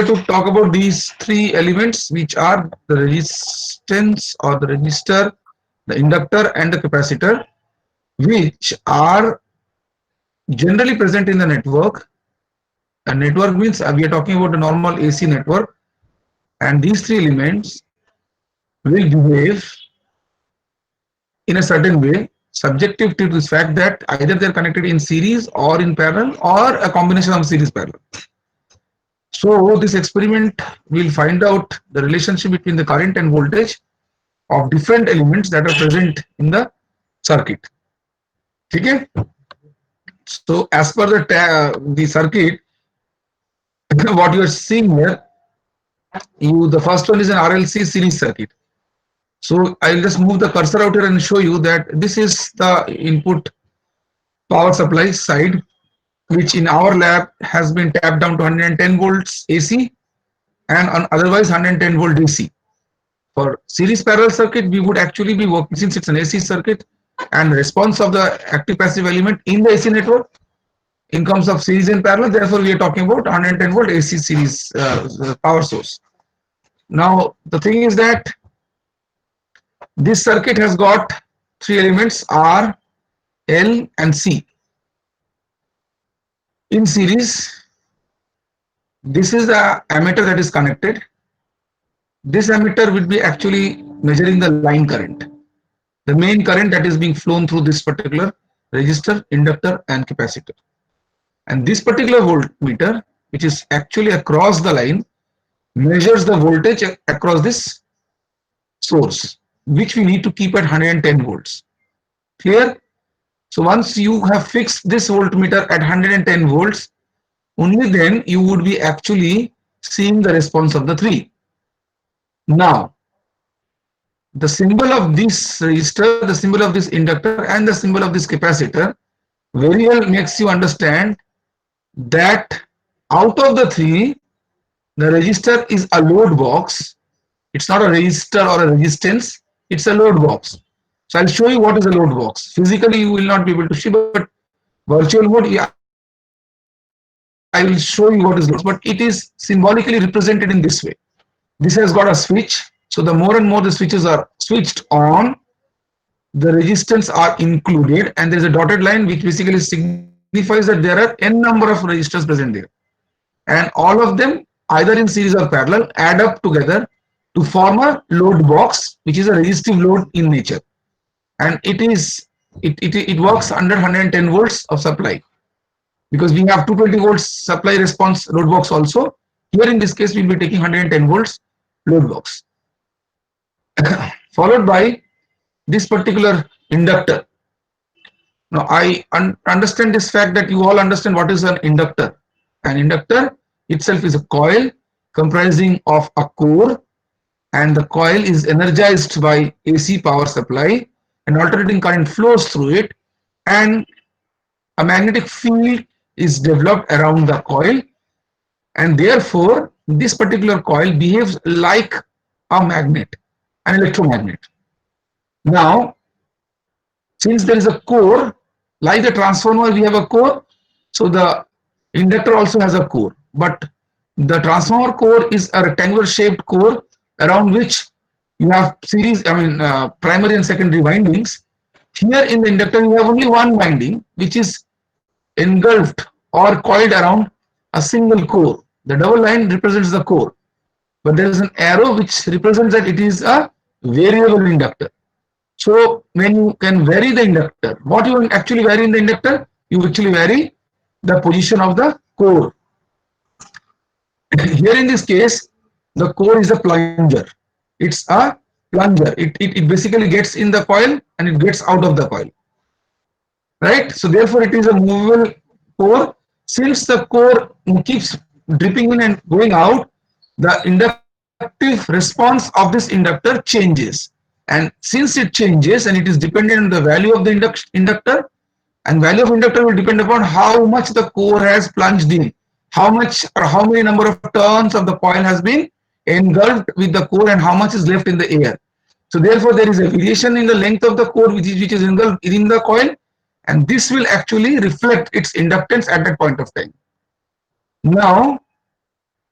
to talk about these three elements, which are the resistance or the resistor, the inductor, and the capacitor, which are generally present in the network. A network means we are talking about a normal AC network, and these three elements will behave in a certain way, subjective to this fact that either they are connected in series or in parallel or a combination of series parallel. So this experiment will find out the relationship between the current and voltage of different elements that are present in the circuit. Okay? So as per the circuit, what you are seeing here, the first one is an RLC series circuit. So I'll just move the cursor out here and show you that this is the input power supply side, which in our lab has been tapped down to 110 volts AC and on otherwise 110 volt DC. For series parallel circuit, we would actually be working, since it's an AC circuit and response of the active passive element in the AC network in terms of series and parallel, therefore we are talking about 110 volt AC series power source. Now the thing is that this circuit has got three elements R, L and C in series. This is the ammeter that is connected. This ammeter will be actually measuring the line current, the main current that is being flown through this particular resistor, inductor and capacitor. And this particular voltmeter, which is actually across the line, measures the voltage across this source, which we need to keep at 110 volts. Clear? So once you have fixed this voltmeter at 110 volts, only then you would be actually seeing the response of the three. Now, the symbol of this resistor, the symbol of this inductor and the symbol of this capacitor very well makes you understand that out of the three, the resistor is a load box. It's not a resistor or a resistance, it's a load box. So I'll show you what is a load box. Physically you will not be able to see, but virtual mode, yeah, I will show you what is load, but it is symbolically represented in this way. This has got a switch. So the more and more the switches are switched on, the resistance are included, and there is a dotted line which basically signifies that there are n number of resistors present there, and all of them either in series or parallel add up together to form a load box, which is a resistive load in nature, and it works under 110 volts of supply, because we have 220 volts supply response load box also. Here in this case we will be taking 110 volts load box followed by this particular inductor. Now I understand this fact that you all understand what is an inductor. An inductor itself is a coil comprising of a core, and the coil is energized by AC power supply, and alternating current flows through it, and a magnetic field is developed around the coil, and therefore this particular coil behaves like a magnet, an electromagnet. Now, since there is a core, like the transformer we have a core, so the inductor also has a core, but the transformer core is a rectangular shaped core around which you have primary and secondary windings. Here in the inductor you have only one winding, which is engulfed or coiled around a single core. The double line represents the core, but there is an arrow which represents that it is a variable inductor. So when you can vary the inductor, what you actually vary in the inductor? You actually vary the position of the core. Here in this case, the core is a plunger. It's a plunger. It basically gets in the coil and it gets out of the coil. Right? So therefore it is a movable core. Since the core keeps dripping in and going out, the inductive response of this inductor changes. And since it changes and it is dependent on the value of the inductor, and value of inductor will depend upon how much the core has plunged in, how much or how many number of turns of the coil has been engulfed with the core and how much is left in the air. So therefore there is a variation in the length of the core which is engulfed in the coil, and this will actually reflect its inductance at that point of time. Now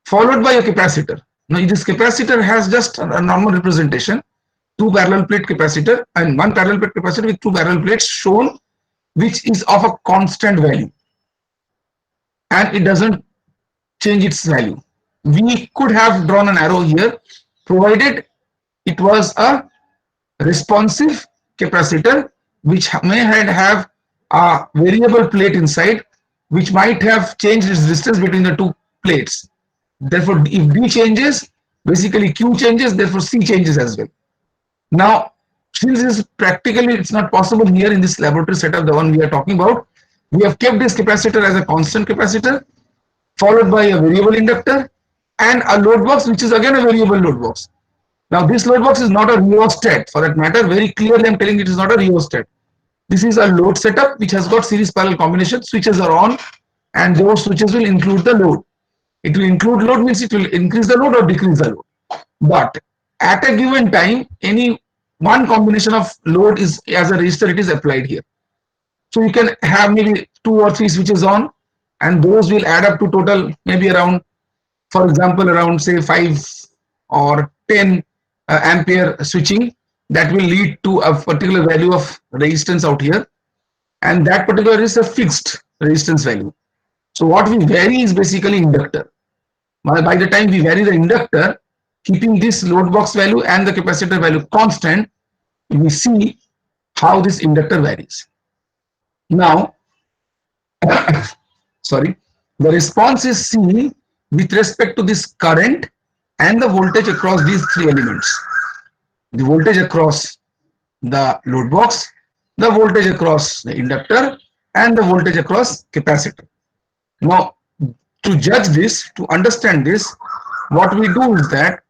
followed by a capacitor. Now this capacitor has just a normal representation, two parallel plate capacitor and one parallel plate capacitor with two parallel plates shown, which is of a constant value and it doesn't change its value. We could have drawn an arrow here provided it was a responsive capacitor which may have a variable plate inside which might have changed its distance between the two plates. Therefore, if D changes, basically Q changes, therefore C changes as well. Now, since this practically it's not possible here in this laboratory setup, the one we are talking about, we have kept this capacitor as a constant capacitor, followed by a variable inductor and a load box, which is again a variable load box. Now, this load box is not a rheostat for that matter. Very clearly, I'm telling it is not a rheostat. This is a load setup which has got series parallel combination. Switches are on, and those switches will include the load. It will include load means it will increase the load or decrease the load. But at a given time, any one combination of load is as a resistor, it is applied here. So you can have maybe 2 or 3 switches on, and those will add up to total maybe around, for example, around say 5 or 10 ampere switching. That will lead to a particular value of resistance out here, and that particular is a fixed resistance value. So what we vary is basically inductor. By the time we vary the inductor, keeping this load box value and the capacitor value constant, we see how this inductor varies. Now, sorry, the response is C with respect to this current and the voltage across these three elements. The voltage across the load box, the voltage across the inductor, and the voltage across capacitor. Now, to judge this, to understand this, what we do is that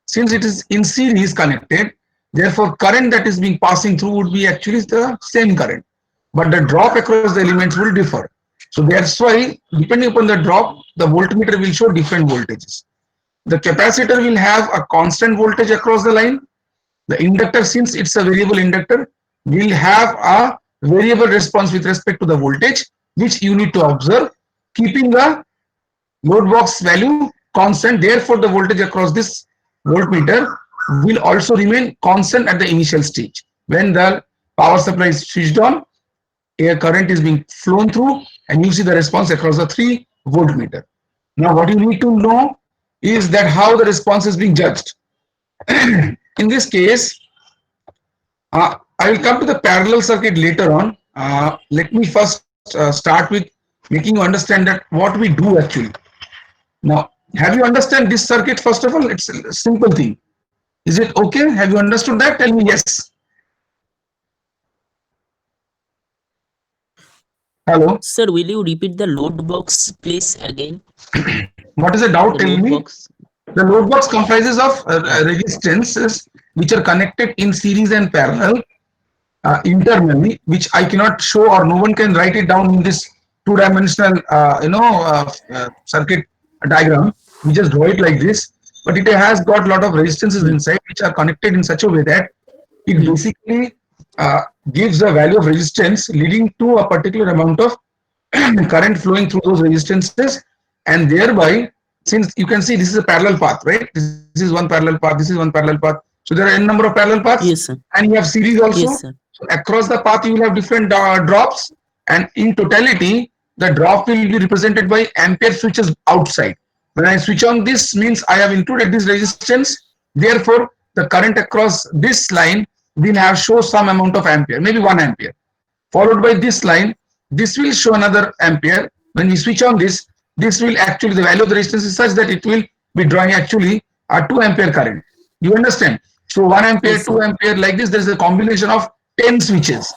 since it is in series connected, therefore current that is being passing through would be actually the same current, but the drop across the elements will differ. So that's why depending upon the drop, the voltmeter will show different voltages. The capacitor will have a constant voltage across the line. The inductor, since it's a variable inductor, will have a variable response with respect to the voltage, which you need to observe, keeping the load box value constant. Therefore, the voltage across this voltmeter will also remain constant at the initial stage. When the power supply is switched on, air current is being flown through, and you see the response across the 3 voltmeter. Now, what you need to know is that how the response is being judged. In this case, I will come to the parallel circuit later on. Let me first start with making you understand that what we do actually. Now, have you understand this circuit first of all? It's a simple thing. Is it okay? Have you understood that? Tell me yes. Hello. Sir, will you repeat the load box please again? What is the doubt? The Tell load me. box. The load box comprises of resistances which are connected in series and parallel internally, which I cannot show or no one can write it down in this two-dimensional circuit diagram. We just draw it like this, but it has got a lot of resistances inside which are connected in such a way that it basically gives a value of resistance leading to a particular amount of current flowing through those resistances, and thereby, since you can see this is a parallel path, right? This is one parallel path, this is one parallel path. So there are n number of parallel paths. Yes, sir. And you have series also. Yes, sir. So across the path you will have different drops, and in totality the drop will be represented by ampere switches outside. When I switch on this means I have included this resistance, therefore the current across this line will have show some amount of ampere, maybe 1 ampere, followed by this line. This will show another ampere. When we switch on this will actually, the value of the resistance is such that it will be drawing actually a 2 ampere current. You understand? So 1 ampere, Yes, 2 sir. ampere, like this there is a combination of 10 switches.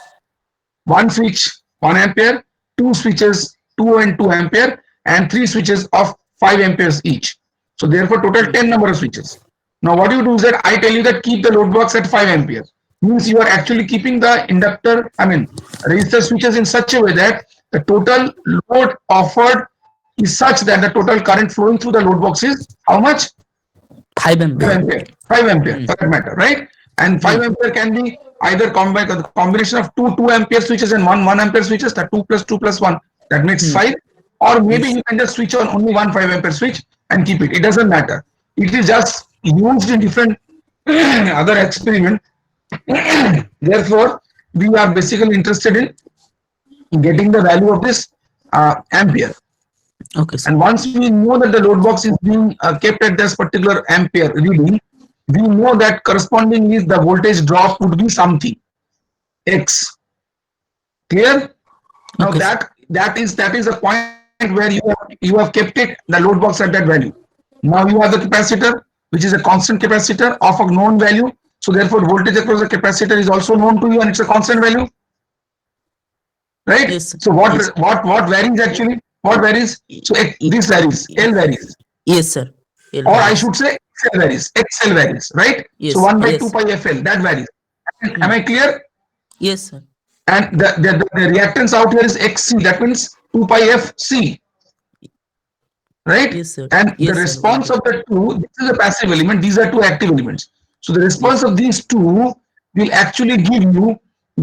One switch 1 ampere, 2 switches 2 and 2 ampere, and 3 switches of 5 amperes each. So therefore total 10 number of switches. Now what you do is that I tell you that keep the load box at 5 ampere. Means you are actually keeping the inductor, resistor switches in such a way that the total load offered is such that the total current flowing through the load box is how much? 5 5 ampere. ampere. 5 ampere for that matter, right? And 5 ampere can be either combination of 2 ampere switches and 1 ampere switches, that 2 plus 2 plus 1, that makes 5. Or maybe Yes. you can just switch on only one 5 ampere switch and keep it. It doesn't matter. It is just used in different other experiment. Therefore, we are basically interested in getting the value of this ampere. Okay, sir. And once we know that the load box is being kept at this particular ampere reading, we know that correspondingly the voltage drop would be something X. Clear? Now Okay, sir. that is a point where you have kept it the load box at that value. Now you have the capacitor, which is a constant capacitor of a known value. So therefore, voltage across the capacitor is also known to you, and it's a constant value, right? Yes, sir. So Yes. what varies actually? What varies? So this varies, L varies, Yes, sir. L or I varies. should say XL varies. XL varies, right? So Yes. 1 by 2 Yes. pi FL that varies. Am Hmm. I clear? Yes, sir. And the reactance out here is XC. That means 2 pi FC, right? Yes, sir. And the Yes, sir. response Okay. of the two, this is a passive element, these are two active elements. So the response Yes. of these two will actually give you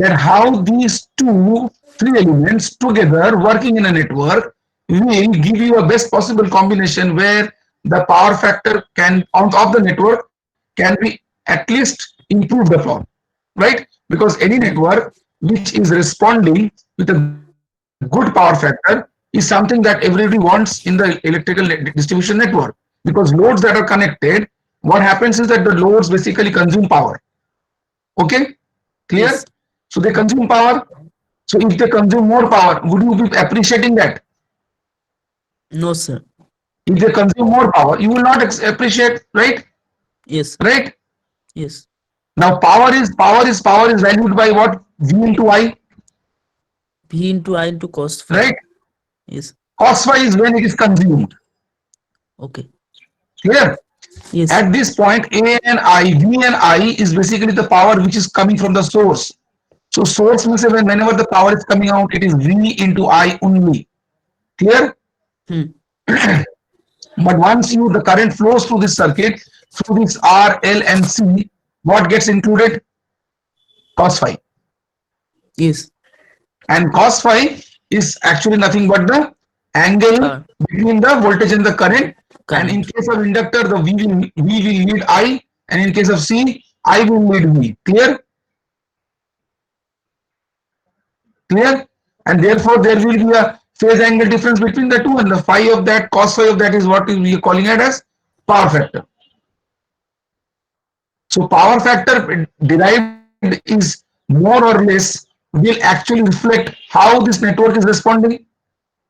that how these three elements together working in a network will give you a best possible combination where the power factor can of the network can be at least improved upon, right? Because any Hmm. network which is responding with a good power factor is something that everybody wants in the electrical distribution network, because loads that are connected, what happens is that the loads basically consume power. Okay, clear? Yes. So they consume power. So if they consume more power, would you be appreciating that? No, sir. If they consume more power, you will not appreciate, right? Yes. Right? Yes. Now power is valued by what? V into I, P into I into cos phi. right? Yes. Cos phi is when it is consumed. Okay. Clear? Yes. At this point, A and I, V and I is basically the power which is coming from the source. So source means whenever the power is coming out, it is V into I only. Clear? Hmm. But once the current flows through this circuit, through this R, L, and C, what gets included? Cos phi. Yes. And cos phi is actually nothing but the angle Car. between the voltage and the current. And in Current. case of inductor, the V will lead I, and in case of C, I will lead V. Clear? Clear? And therefore, there will be a phase angle difference between the two, and the phi of that, cos phi of that is what we are calling it as power factor. So power factor derived is more or less will actually reflect how this network is responding.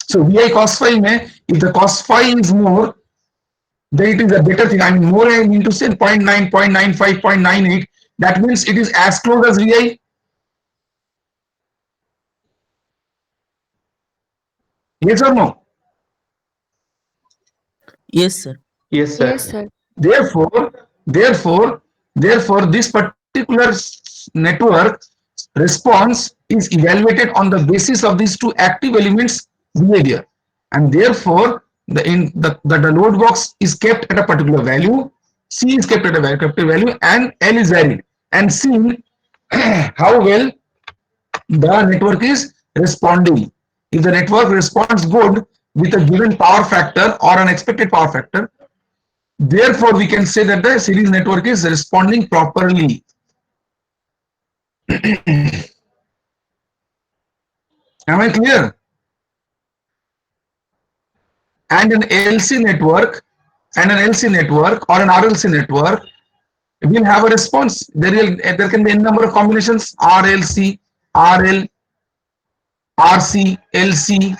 So VI cos phi mein, if the cos phi is more, then it is a better thing. I mean, more I mean to say 0.9, 0.95, 0.98. That means it is as close as VI. Yes or no? Yes, sir. Yes, Yes, sir. sir. Therefore, therefore, therefore, this particular network response is evaluated on the basis of these two active elements behavior, and therefore the load box is kept at a particular value, C is kept at a particular value, and L is varied, and see how well the network is responding. If the network responds good with a given power factor or an expected power factor, therefore, we can say that the series network is responding properly. Am I clear? And an LC network and an LC network or an RLC network will have a response. There can be a number of combinations: RLC, RL, RC, LC,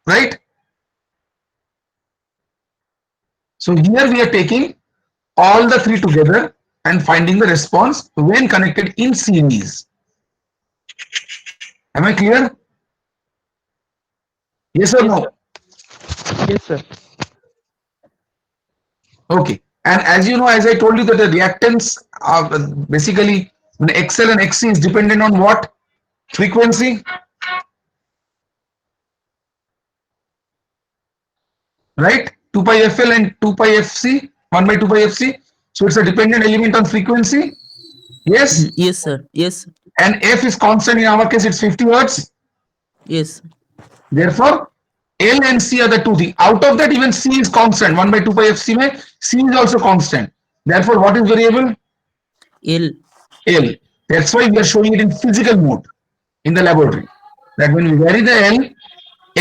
right? So here we are taking all the three together and finding the response when connected in series. Am I clear? Yes or Yes, no? sir. Yes, sir. Okay. And as you know, as I told you that the reactance basically when XL and XC is dependent on what? Frequency, right? 2 pi FL and 2 pi FC, 1 by 2 pi FC. So it's a dependent element on frequency. Hmm. Yes. Yes, sir. Yes. And F is constant. In our case, it's 50 hertz. Yes. Therefore, L and C are the two things. Out of that, even C is constant. 1 by 2 pi FC mein C is also constant. Therefore, what is variable? L. L. That's why we are showing it in physical mode in the laboratory. That when we vary the L,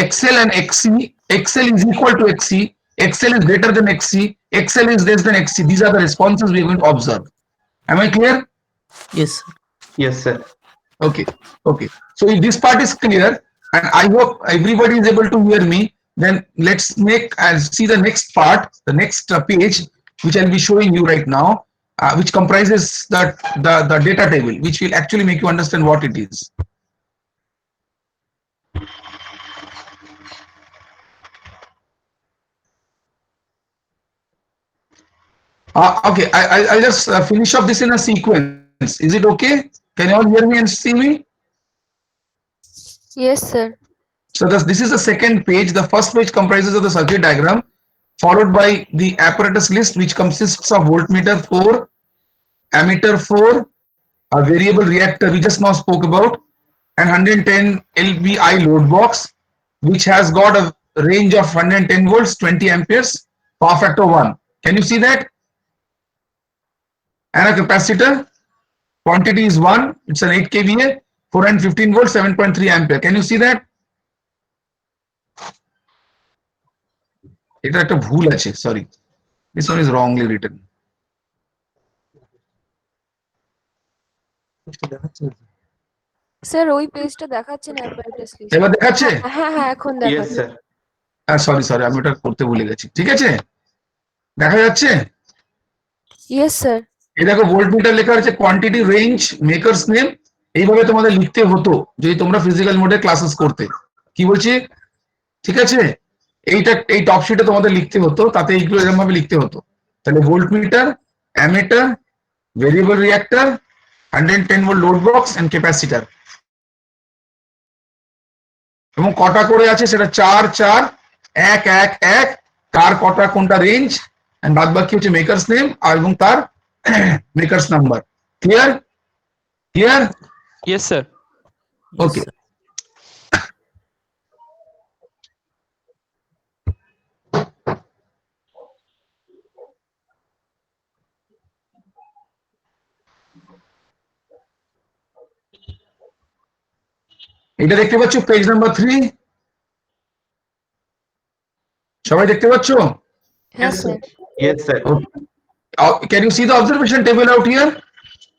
XL and XC, XL is equal to XC, XL is greater than XC, XL is less than XC. These are the responses we are going to observe. Am I clear? Yes, sir. Yes, sir. Okay. Okay. So if this part is clear, and I hope everybody is able to hear me, then let's make and see the next part, the next page, which I'll be showing you right now, which comprises the data table, which will actually make you understand what it is. Okay, I'll just finish up this in a sequence. Is it okay? Can you all hear me and see me? Yes, sir. So this is the second page. The first page comprises of the circuit diagram, followed by the apparatus list, which consists of voltmeter 4, ammeter 4, a variable reactor we just now spoke about, and 110 lvi load box, which has got a range of 110 volts, 20 amperes, power factor 1. Can you see that? And a capacitor, quantity is 1, it's an 8 kVA, 415 volts, 7.3 ampere. Can you see that? এটা একটা ভুল আছে, sorry, this one is wrongly written. Sir ওই পেজটা দেখাচ্ছে না apparatus list. এবার দেখাচ্ছে? হ্যাঁ হ্যাঁ এখন Yes, দেখাচ্ছে। sir. সরি আমি ওটা করতে ভুলে গেছি। ঠিক আছে, দেখা যাচ্ছে? Yes sir. এই দেখো ভোল্টমিটার লেখা আছে, কোয়ান্টিটি, রেঞ্জ, মেকারস নেম। এইভাবে তোমাদের লিখতে হতো যদি তোমরা ফিজিক্যাল মোডে ক্লাসেস করতে। কি বলছি? ঠিক আছে, এইটা এই টপ শিটে তোমাদের লিখতে হতো, তাতে এইগুলো এরকম ভাবে লিখতে হতো। তাহলে voltmeter, ammeter, variable reactor, 110 volt load box and capacitor, এবং কটা করে আছে সেটা 4 4 1 1 1, কার কটা কোনটা রেঞ্জ, এন্ড বাদ বাকি হচ্ছে মেকারস নেম আর এবং তার makers number. Clear? Clear? Yes, sir. Yes, Okay. sir. এটা দেখতে পাচ্ছ পেজ নাম্বার 3? সবাই দেখতে পাচ্ছ? হ্যাঁ sir. Yes, sir. Can you see the observation table out here?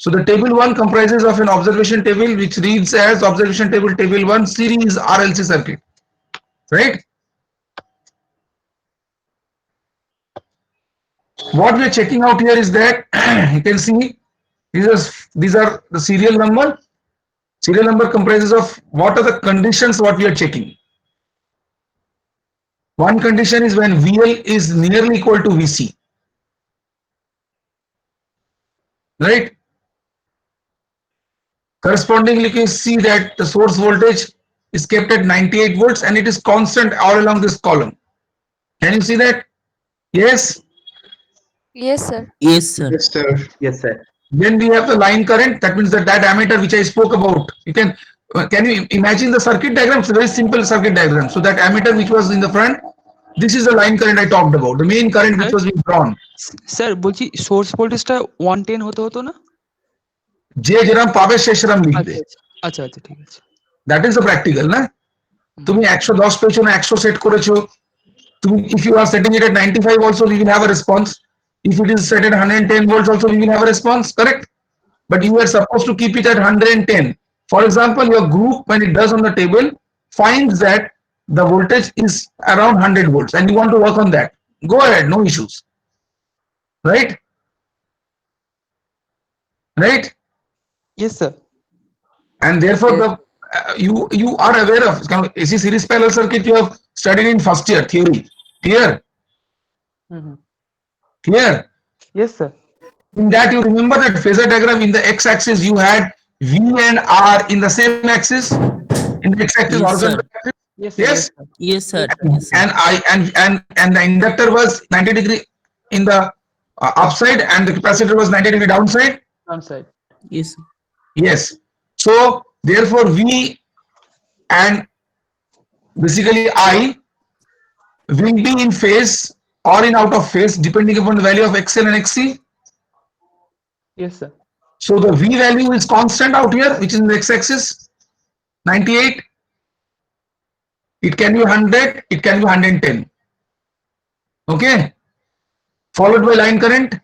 So the table 1 comprises of an observation table which reads as observation table table 1 series RLC circuit, right? What we are checking out here is that you can see these are the serial number. Serial number comprises of what are the conditions what we are checking. One condition is when VL is nearly equal to VC, right? Correspondingly, you see that the source voltage is kept at 98 volts and it is constant all along this column. Can you see that? Yes. Yes sir. Yes, sir. Yes, sir. Yes, sir. Then we have the line current. That means that ammeter which I spoke about. Can you imagine the circuit diagram? It's a very simple circuit diagram. So that ammeter which was in the front, this is the line current I talked about. The main current which was being drawn. Sir বলছি source ভোল্টেজটা 110 হতো না? যে যেরকম পাবে সে সেরকম লিখবে। আচ্ছা আচ্ছা ঠিক আছে। That is the practical, না? তুমি 110 পেয়েছো না 100 সেট করেছো, তুমি if you are setting it at 95 also we will have a response. If it is set at 110 volts also we will have a response, correct? But you are supposed to keep it at 110. For example, your group when it does on the table finds that the voltage is around 100 volts and you want to work on that. Go ahead, no issues. Right? Right? Yes, sir. And therefore the you are aware of kind of AC series parallel circuit you have studied in first year theory. Clear? Clear? Yes, sir. In that you remember that phasor diagram, in the x-axis you had V and R in the same axis, in the x-axis Yes, horizontal sir. axis. Yes, Yes? Yes, sir. Yes, sir. And the inductor was 90 degree in the upside and the capacitor was 90 degree downside. Downside. Yes, sir. Yes. So therefore V and basically I will be in phase or in out of phase depending upon the value of XL and XC. Yes, sir. So the V value is constant out here, which is in the x-axis, 98. It can be 100, it can be 110. Okay. Followed by line current.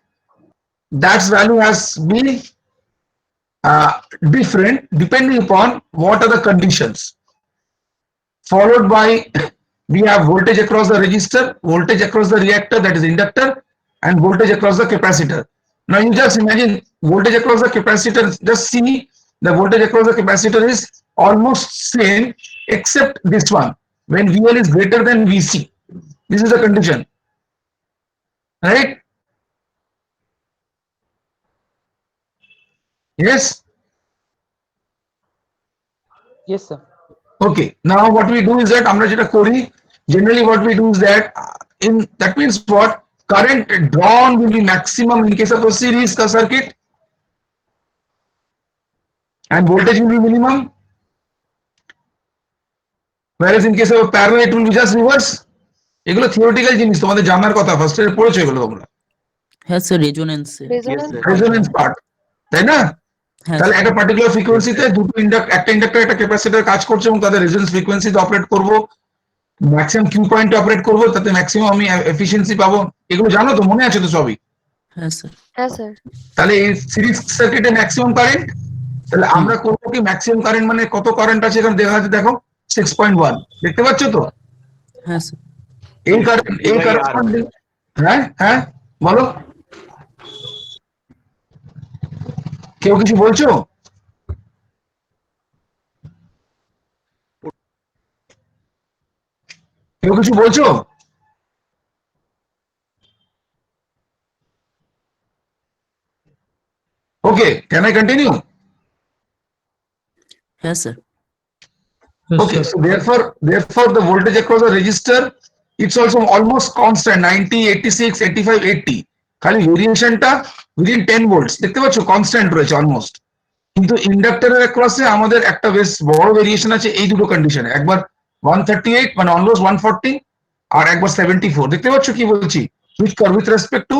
That value has been different depending upon what are the conditions. Followed by, we have voltage across the resistor, voltage across the reactor, that is inductor, and voltage across the capacitor. Now you just imagine voltage across the capacitor, just see the voltage across the capacitor is almost same except this one, when VL is greater than VC. This is the condition, right? Yes. Yes, sir. Okay, now what we do is that আমরা যেটা করি, generally what we do is that that means what, current drawn will be maximum in case of a series circuit and voltage will be minimum, whereas in case of a parallel it will be just reverse. এগুলো theoretical জিনিস, তোমাদের জানার কথা, first ইয়ারে পড়েছো এগুলো তোমরা, হ্যাঁ sir resonance Resonance. sir. Resonance part, তাই না? হ্যাঁ তাহলে একটা পার্টিকুলার ফ্রিকোয়েন্সিতে দুটো একটা ইন্ডাক্টর একটা ক্যাপাসিটর কাজ করছে এবং তাদের রেজোনেন্স ফ্রিকোয়েন্সিতে অপারেট করব, ম্যাক্সিমাম কিউ পয়েন্টে অপারেট করব, তাতে ম্যাক্সিমাম আমি এফিশিয়েন্সি পাবো। এগুলো জানো তো, মনে আছে তো সবই? হ্যাঁ স্যার হ্যাঁ স্যার। তাহলে এই সিরিজ সার্কিটে ম্যাক্সিমাম কারেন্ট, তাহলে আমরা করবো কি, ম্যাক্সিমাম কারেন্ট মানে কত কারেন্ট আছে এখানে দেখা যাচ্ছে, দেখো 6.1, দেখতে পাচ্ছ তো? হ্যাঁ স্যার এই কারেন্ট, এই কারেন্ট, হ্যাঁ হ্যাঁ বলো, কেউ কিছু বলছো? কেউ কিছু বলছো? Okay, can I continue? হ্যাঁ sir Okay, so therefore the voltage across the resistor, it's also almost constant, 90, 86, 85, 80. খালি ভেরিয়েশনটা within 10 volts, দেখতে পাচ্ছ কনস্ট্যান্ট রয়েছে অলমোস্ট। কিন্তু ইন্ডাক্টরের অ্যাক্রসে আমাদের একটা বেশ বড় ভেরিয়েশন আছে এই দুটো কন্ডিশনে, একবার 138 মানে অলমোস্ট 140 আর একবার 74, দেখতে পাচ্ছ কি বলছি, with respect to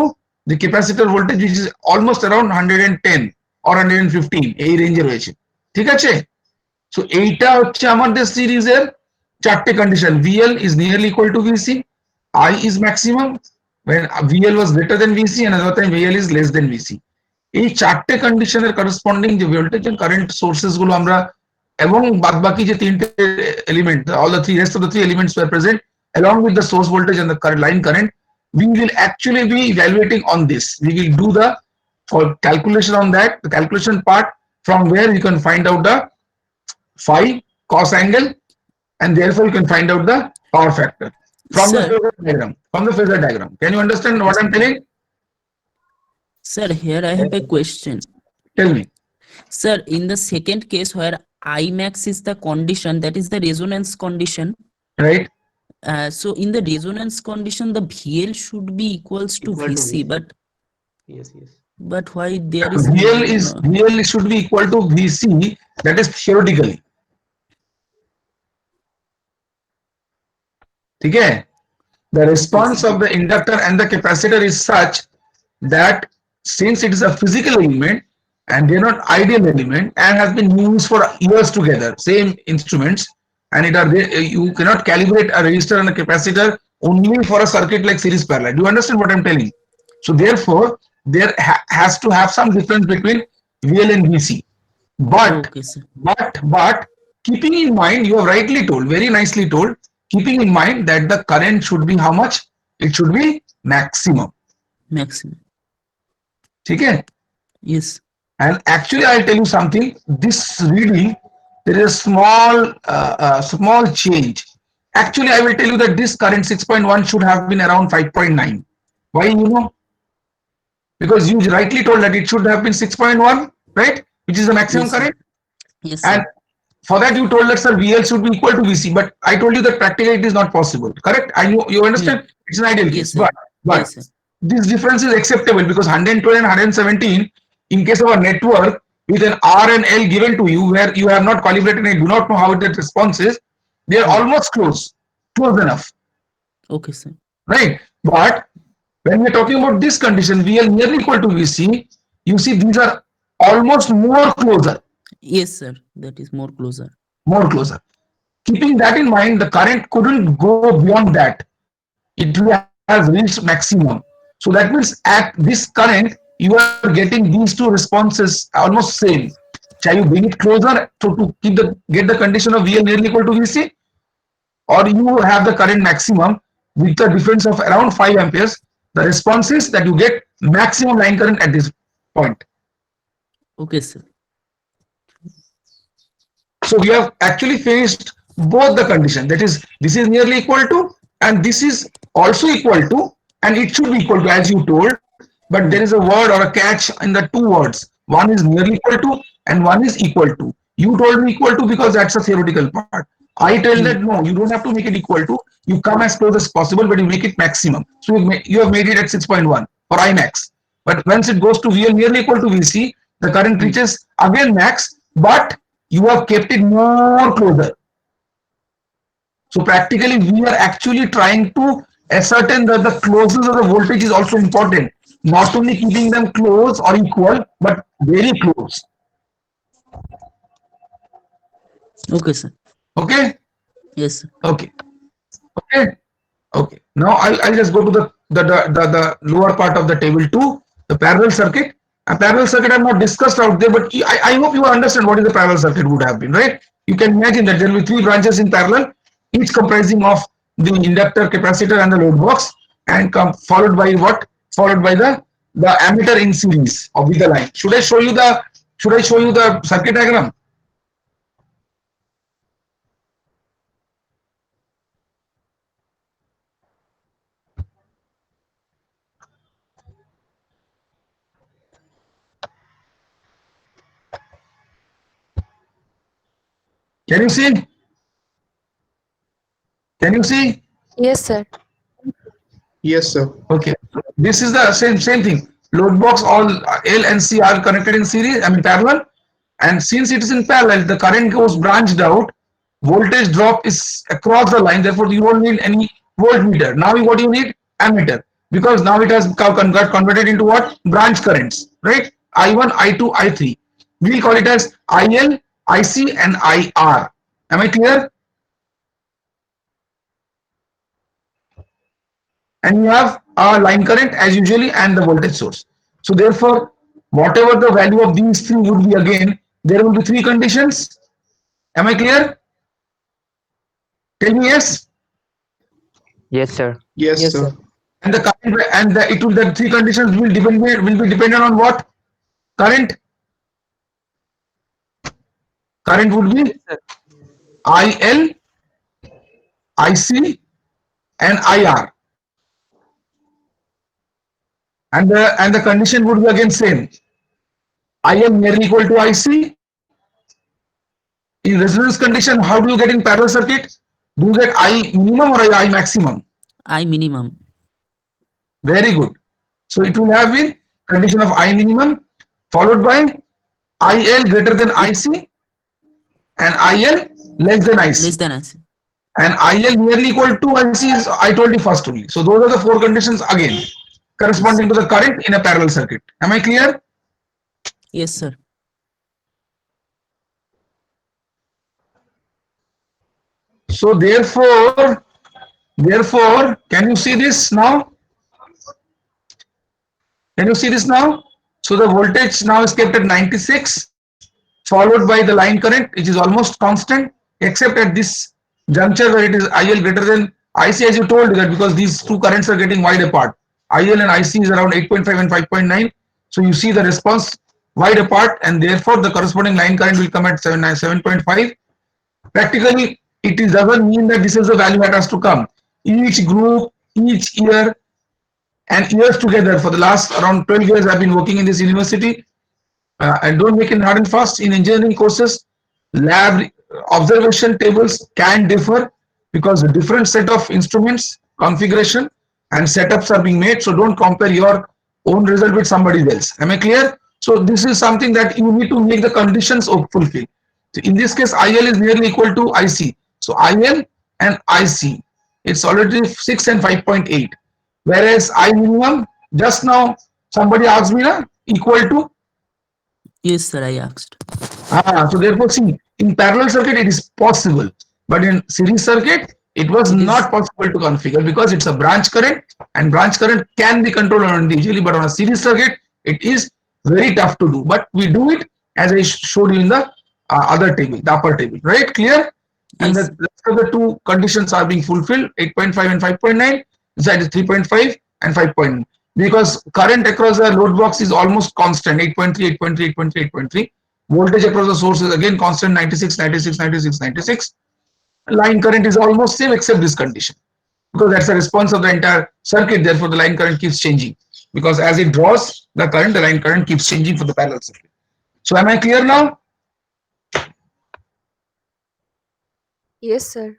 the capacitor voltage which is almost around 110 or 115, এই রেঞ্জে রয়েছে, ঠিক আছে? সো এইটা হচ্ছে আমাদের সিরিজের চারটে condition, VL is nearly equal to VC, I is maximum when VL was greater than VC and another time VL is less than VC. এই চারটে কন্ডিশনের করসপন্ডিং যে ভোল্টেজ এন্ড কারেন্ট সোর্সেস গুলো আমরা, এবং বাদবাকি যে তিনটে element, all the rest of the three elements were present along with the source voltage and the current line current, we will actually be evaluating on this. We will do the calculation on that, the calculation part, from where you can find out the phi cos angle and therefore you can find out the power factor from the Sir. phasor diagram. From the phasor diagram, can you understand what I'm telling? Sir, here I have a question. Tell me. Sir, in the second case where I max is the condition, that is the resonance condition. Right? So in the resonance condition, the VL should be equals to Equal to VC, VC. but Yes. why there is VL should be equal to VC, that is theoretically. Okay? The response of the inductor and the capacitor is such that since it is a physical element and they are not ideal element and has been used for years together, same instruments, and it are there, you cannot calibrate a resistor and a capacitor only for a circuit like series parallel. Do you understand what I'm telling? So therefore, there has to have some difference between VL and VC. But okay, sir. but keeping in mind, you have rightly told, very nicely told, keeping in mind that the current should be how much? It should be maximum. Maximum. Okay? Yes. And actually, I'll tell you something. This reading, there is a small change. Actually, I will tell you that this current 6.1 should have been around 5.9. Why, you know? Because you rightly told that it should have been 6.1, right? Which is the maximum Yes, sir. current. Yes, And sir. for that, you told that, sir, VL should be equal to VC. But I told you that practically it is not possible. Correct? I know you understand. It's an ideal Yes, case. sir. But Yes, sir. this difference is acceptable because 112 and 117, in case of a network with an R and L given to you where you have not calibrated and you do not know how that response is, they are almost close enough. Okay, sir. right? But when we're talking about this condition, VL nearly equal to VC, you see these are almost more closer, Yes, sir. That is more closer. more closer. Keeping that in mind, the current couldn't go beyond that. It has reached maximum. So that means at this current, you are getting these two responses almost same. Shall you bring it closer to get the condition of VL nearly equal to VC? Or you have the current maximum with the difference of around 5 amperes. The response is that you get maximum line current at this point. Okay, sir. So we have actually finished both the condition. That is, this is nearly equal to, and this is also equal to, and it should be equal to as you told. But there is a word or a catch in the two words. One is nearly equal to, and one is equal to. You told me equal to because that's a theoretical part. I tell that no, you don't have to make it equal to. You come as close as possible, but you make it maximum. So you have made it at 6.1 for Imax. But once it goes to VL nearly equal to VC, the current reaches again max, but you have kept it more closer. So practically we are actually trying to ascertain that the closeness of the voltage is also important. Not only keeping them close or equal, but very close. Okay, sir. Okay? Yes, sir. Okay. Okay. Okay. Now I'll just go to the lower part of the table 2, the parallel circuit. A parallel circuit I have not discussed out there, but I hope you understand what is the parallel circuit would have been, right? You can imagine that there will be 3 branches in parallel, each comprising of the inductor, capacitor, and the load box, and followed by what? Followed by the ammeter in series of the line. Should I show you the circuit diagram? Can you see? Can you see? Yes, sir. Yes, sir. Okay. This is the same thing. Load box, all L and C are connected in series, I mean parallel. And since it is in parallel, the current goes branched out. Voltage drop is across the line. Therefore, you don't need any voltmeter. Now, what you need? Ammeter. Because now it has got converted into what? Branch currents, right? I1, I2, I3. We'll call it as IL, IC, and IR. Am I clear? And you have a line current as usually and the voltage source. So therefore, whatever the value of these three would be, again, there will be 3 conditions. Am I clear? Tell me yes. Yes, sir. Yes, sir. And the current and the 3 conditions will be dependent on what? Current. Current would be IL, IC, and IR. And the condition would be again same. IL nearly equal to IC. In resonance condition, how do you get in parallel circuit? Do you get I minimum or I maximum? I minimum. Very good. So it will have been condition of I minimum followed by IL greater than IC and IL less than IC. Less than IC. And IL nearly equal to IC is I told you first only. So those are the 4 conditions again corresponding to the current in a parallel circuit. Am I clear? Yes, sir. So therefore, can you see this now? Can you see this now? So the voltage now is kept at 96, followed by the line current, which is almost constant, except at this juncture where it is IL greater than IC, as you told that because these 2 currents are getting wide apart. IL and IC is around 8.5 and 5.9. So you see the response wide apart, and therefore the corresponding line current will come at 7.5. Practically, doesn't mean that this is the value that has to come. Each group, each year, and years together for the last around 12 years I've been working in this university. And don't make it hard and fast. In engineering courses, lab observation tables can differ because a different set of instruments, configuration, and setups are being made. So don't compare your own result with somebody else. Am I clear? So this is something that you need to make the conditions fulfill. So in this case, IL is nearly equal to IC. So IL and IC It's already 6 and 5.8. Whereas I minimum, just now somebody asked me, na, equal to. Yes, sir, I asked. So therefore, see, in parallel circuit it is possible, but in series circuit it was It is- not possible to configure because it's a branch current, and branch current can be controlled individually, but on a series circuit it is very tough to do. But we do it as I showed you in the other table, the upper table, right? Clear? And Yes. the rest of the two conditions are being fulfilled: 8.5 and 5.9. This side is 3.5 and 5.9. Because current across the load box is almost constant, 8.3, 8.3, 8.3, 8.3. Voltage across the source is again constant, 96, 96, 96, 96. Line current is almost same except this condition, because that's the response of the entire circuit. Therefore, the line current keeps changing, because as it draws the current, the line current keeps changing for the parallel circuit. So am I clear now? Yes, sir.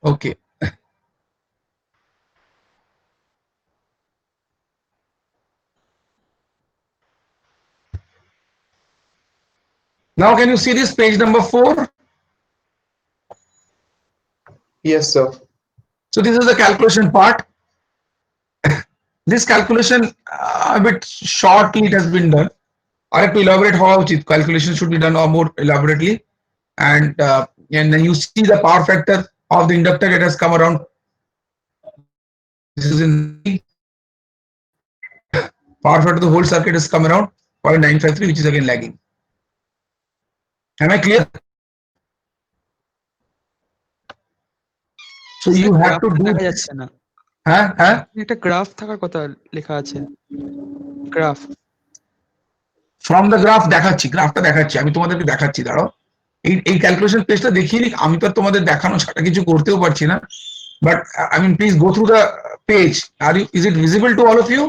Okay. Now can you see this page number 4? Yes, sir. So this is the calculation part. This calculation a bit shortly it has been done. I have to elaborate how calculation should be done or more elaborately, and then you see the power factor of the inductor. It has come around. This is in power factor of the whole circuit has come around 0.953, which is again lagging. Am I clear? So you have to do দেখা this. যাচ্ছে না, Huh? একটা graph থাকার কথা লেখা আছে, graph. From the graph দেখাচ্ছি, গ্রাফটা দেখাচ্ছি, আমি তোমাদেরকে দেখাচ্ছি, দাঁড়াও। এই ক্যালকুলেশন পেজটা দেখিয়ে নিক, আমি তো তোমাদের দেখানো ছাড়া কিছু করতেও পারছি না, but I mean please go through the page. Is it visible to all of you?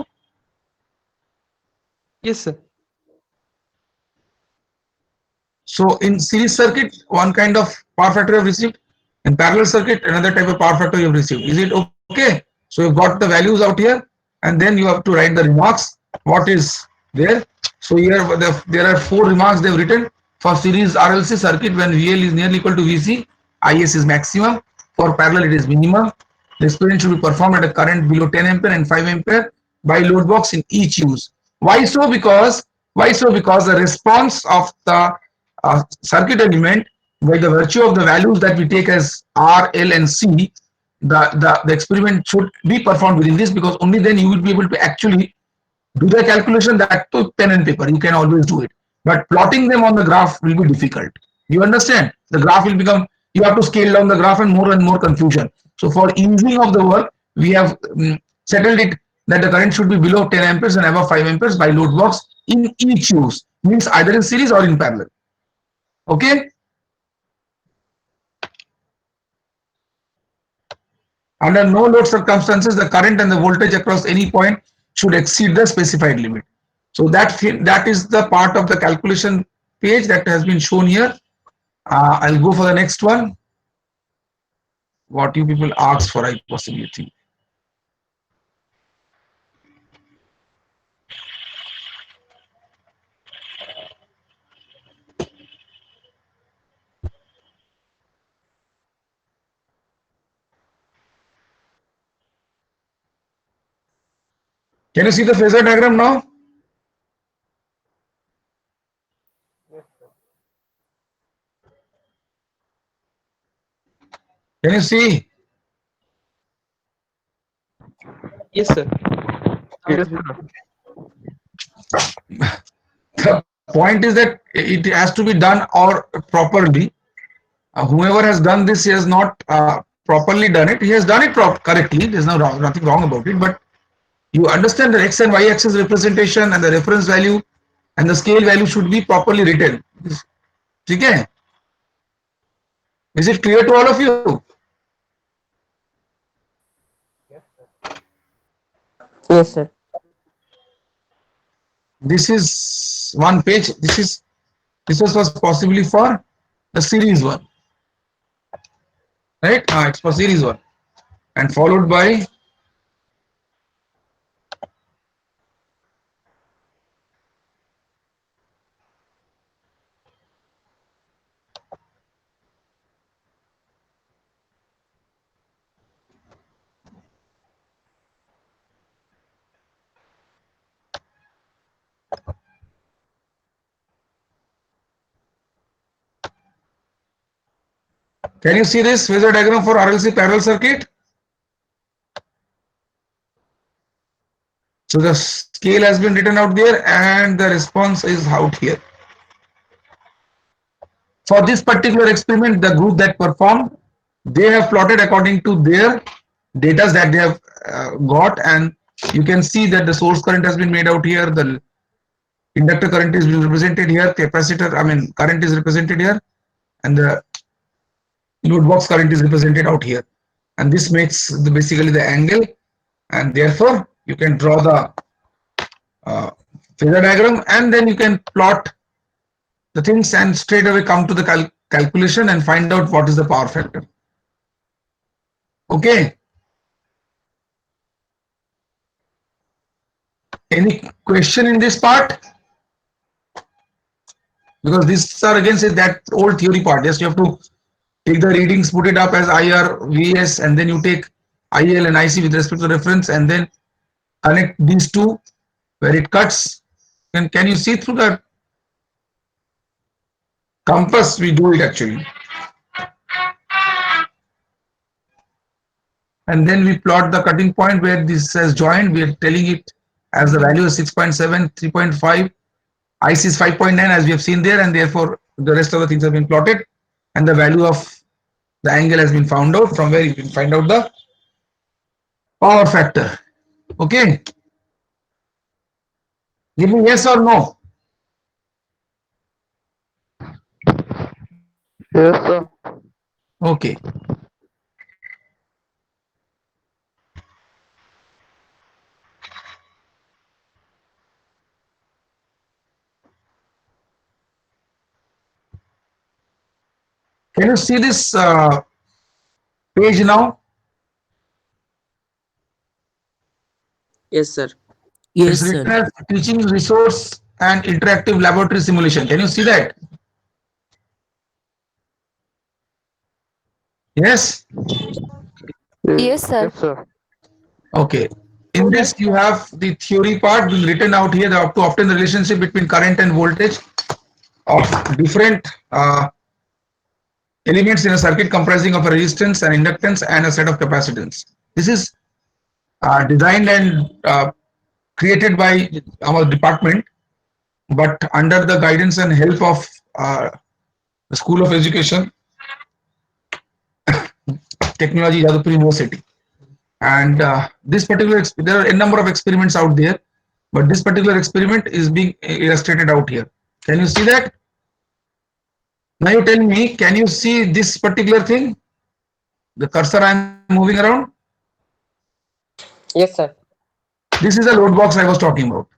Yes, sir. So in series circuit, one kind of power factor you have received. In parallel circuit, another type of power factor you have received. Is it okay? So you've got the values out here, and then you have to write the remarks. What is there? So here there are 4 remarks they have written. For series RLC circuit, when VL is nearly equal to VC, IS is maximum. For parallel, it is minimum. The experiment should be performed at a current below 10 ampere and 5 ampere by load box in each use. Why so? Because the response of the circuit element, by the virtue of the values that we take as R, L, and C, the experiment should be performed within this, because only then you will be able to actually do the calculation. That to pen and paper, you can always do it, but plotting them on the graph will be difficult. You understand? The graph will become, you have to scale down the graph and more confusion. So for easing of the work, we have settled it that the current should be below 10 amperes and above 5 amperes by load box in each use, means either in series or in parallel. Okay. Under no load circumstances, the current and the voltage across any point should exceed the specified limit. So that is the part of the calculation page that has been shown here. I'll go for the next one. What you people asked for, I possibly think. Can you see the phasor diagram now? Can you see? Yes, sir. Yes, The point is that it has to be done or properly. Whoever has done this, he has not properly done it. He has done it correctly. There's nothing wrong about it. But you understand the x and y axis representation and the reference value and the scale value should be properly written. Okay? Is it clear to all of you? Yes, sir. This is one page. This was possibly for the series one, right? It's for series one, and followed by Can you see this phasor diagram for RLC parallel circuit? So the scale has been written out there and the response is out here. For this particular experiment, the group that performed, they have plotted according to their data that they have got, and you can see that the source current has been made out here, the inductor current is represented here, current is represented here, and the load box current is represented out here, and this makes basically the angle, and therefore you can draw the phasor diagram, and then you can plot the things and straight away come to the calculation and find out what is the power factor. Okay. Any question in this part? Because these are again say that old theory part. Just you have to take the readings, put it up as IR, VS, and then you take IL and IC with respect to the reference, and then connect these two where it cuts. And can you see through the compass? We do it actually. And then we plot the cutting point where this says joined. We are telling it as the value is 6.7, 3.5, IC is 5.9 as we have seen there, and therefore the rest of the things have been plotted, and the value of the angle has been found out, from where you can find out the power factor. Okay. Give me yes or no. Yes, sir. Okay. Can you see this page now? Yes, sir. Yes, It's written sir. as teaching resource and interactive laboratory simulation. Can you see that? Yes. Yes, sir. Yes, sir. Okay. In this, you have the theory part being written out here to obtain the relationship between current and voltage of different elements in a circuit comprising of a resistance, an inductance, and a set of capacitance. This is designed and created by our department, but under the guidance and help of the School of Education, Technology, Jadavpur University. And this particular, there are a number of experiments out there, but this particular experiment is being illustrated out here. Can you see that? Now you tell me, can you see this particular thing? The cursor I am moving around? Yes, sir. This is the load box I was talking about.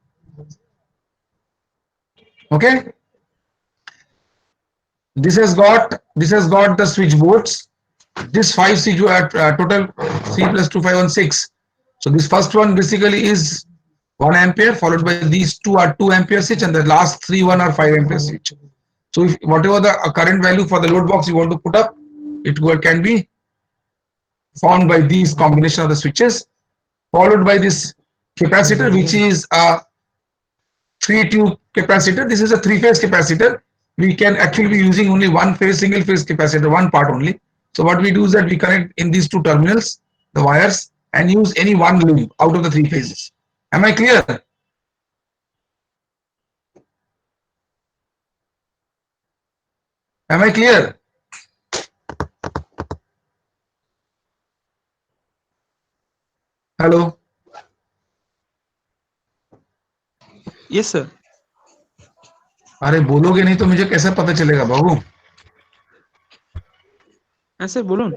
Okay. This has got the switchboards. This 5 switchboard total 3 plus 2, 5, 1, 6. So this first one basically is 1 ampere, followed by these two are 2 ampere switch, and the last 3 1 are 5 ampere switch. So if whatever the current value for the load box you want to put up, it can be found by these combination of the switches, followed by this capacitor, which is a 3-tube capacitor. This is a 3-phase capacitor. We can actually be using only one phase, single phase capacitor, one part only. So what we do is that we connect in these two terminals, the wires, and use any one loop out of the 3 phases. Am I clear? Am I clear? Hello? Yes, sir. अरे बोलोगे नहीं तो मुझे कैसे पता चलेगा बाबू? हाँ sir, बोलून.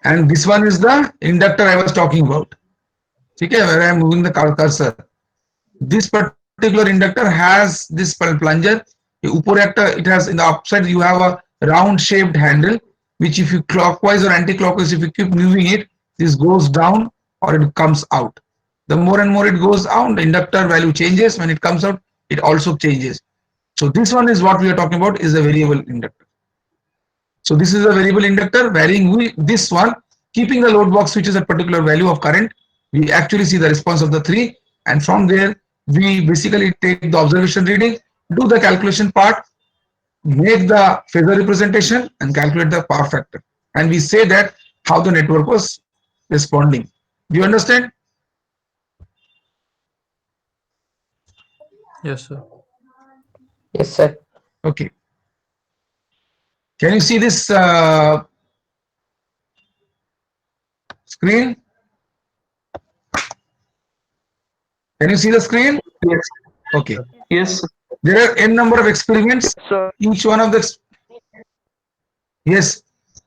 And this one is the inductor I was talking about. Okay, where I am moving the cursor. This particular inductor has this plunger. It has in the upside you have a round shaped handle, which if you clockwise or anti-clockwise, if you keep moving it, this goes down or it comes out. The more and more it goes down, the inductor value changes. When it comes out, it also changes. So this one is what we are talking about, is a variable inductor. So this is a variable inductor varying with this one, keeping the load box switches at particular value of current. We actually see the response of the 3, and from there we basically take the observation reading, do the calculation part, make the phasor representation and calculate the power factor. And we say that how the network was responding. Do you understand? Yes, sir. Yes, sir. Okay. Can you see this screen? Can you see the screen? Yes. Okay. Yes. There are n number of experiments. Each one of the yes.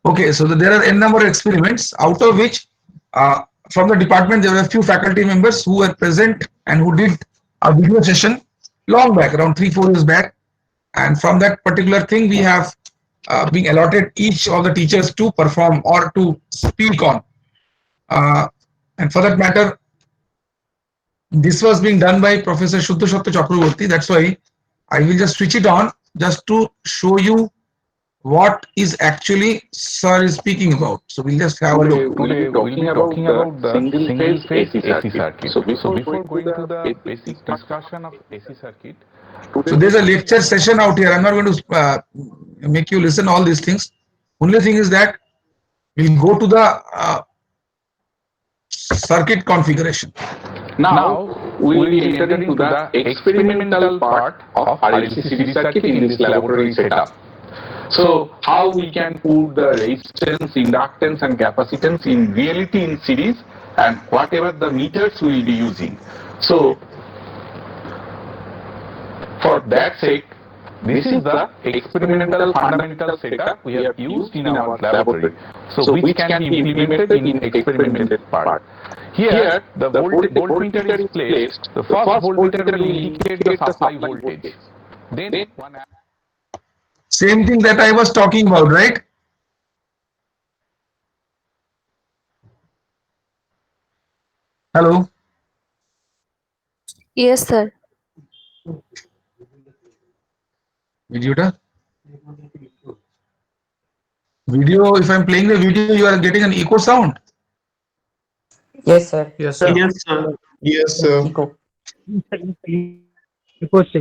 Okay. So there are n number of experiments, out of which from the department there were a few faculty members who were present and who did a video session long back, around 3-4 years back. And from that particular thing, we have been allotted each of the teachers to perform or to speak on. And for that matter, this was being done by Professor Shuddha Sattva Chakraborty. That's why I will just switch it on just to show you what is actually Sir is speaking about. So we'll just have a look. Today we'll be talking about the single phase AC circuit. So before going to the basic discussion of AC circuit, So there's a lecture session out here. I'm not going to make you listen all these things. Only thing is that we'll go to the circuit configuration. now we will be entering into the experimental part of RLC series circuit in this laboratory setup. So how we can put the resistance, inductance and capacitance in reality in series, and whatever the meters we will be using. So for that sake, this is the experimental fundamental setup we have used in our laboratory. So which can be implemented in experimental part. Here the voltmeter is placed. The first voltmeter will indicate the supply voltage. Then one Same thing that I was talking about, right? Hello. Yes, sir. Video. Video, if I'm playing the video, you are getting an echo sound. Yes, sir. Yes, sir. Yes, sir. Yes, sir. Echo. Request.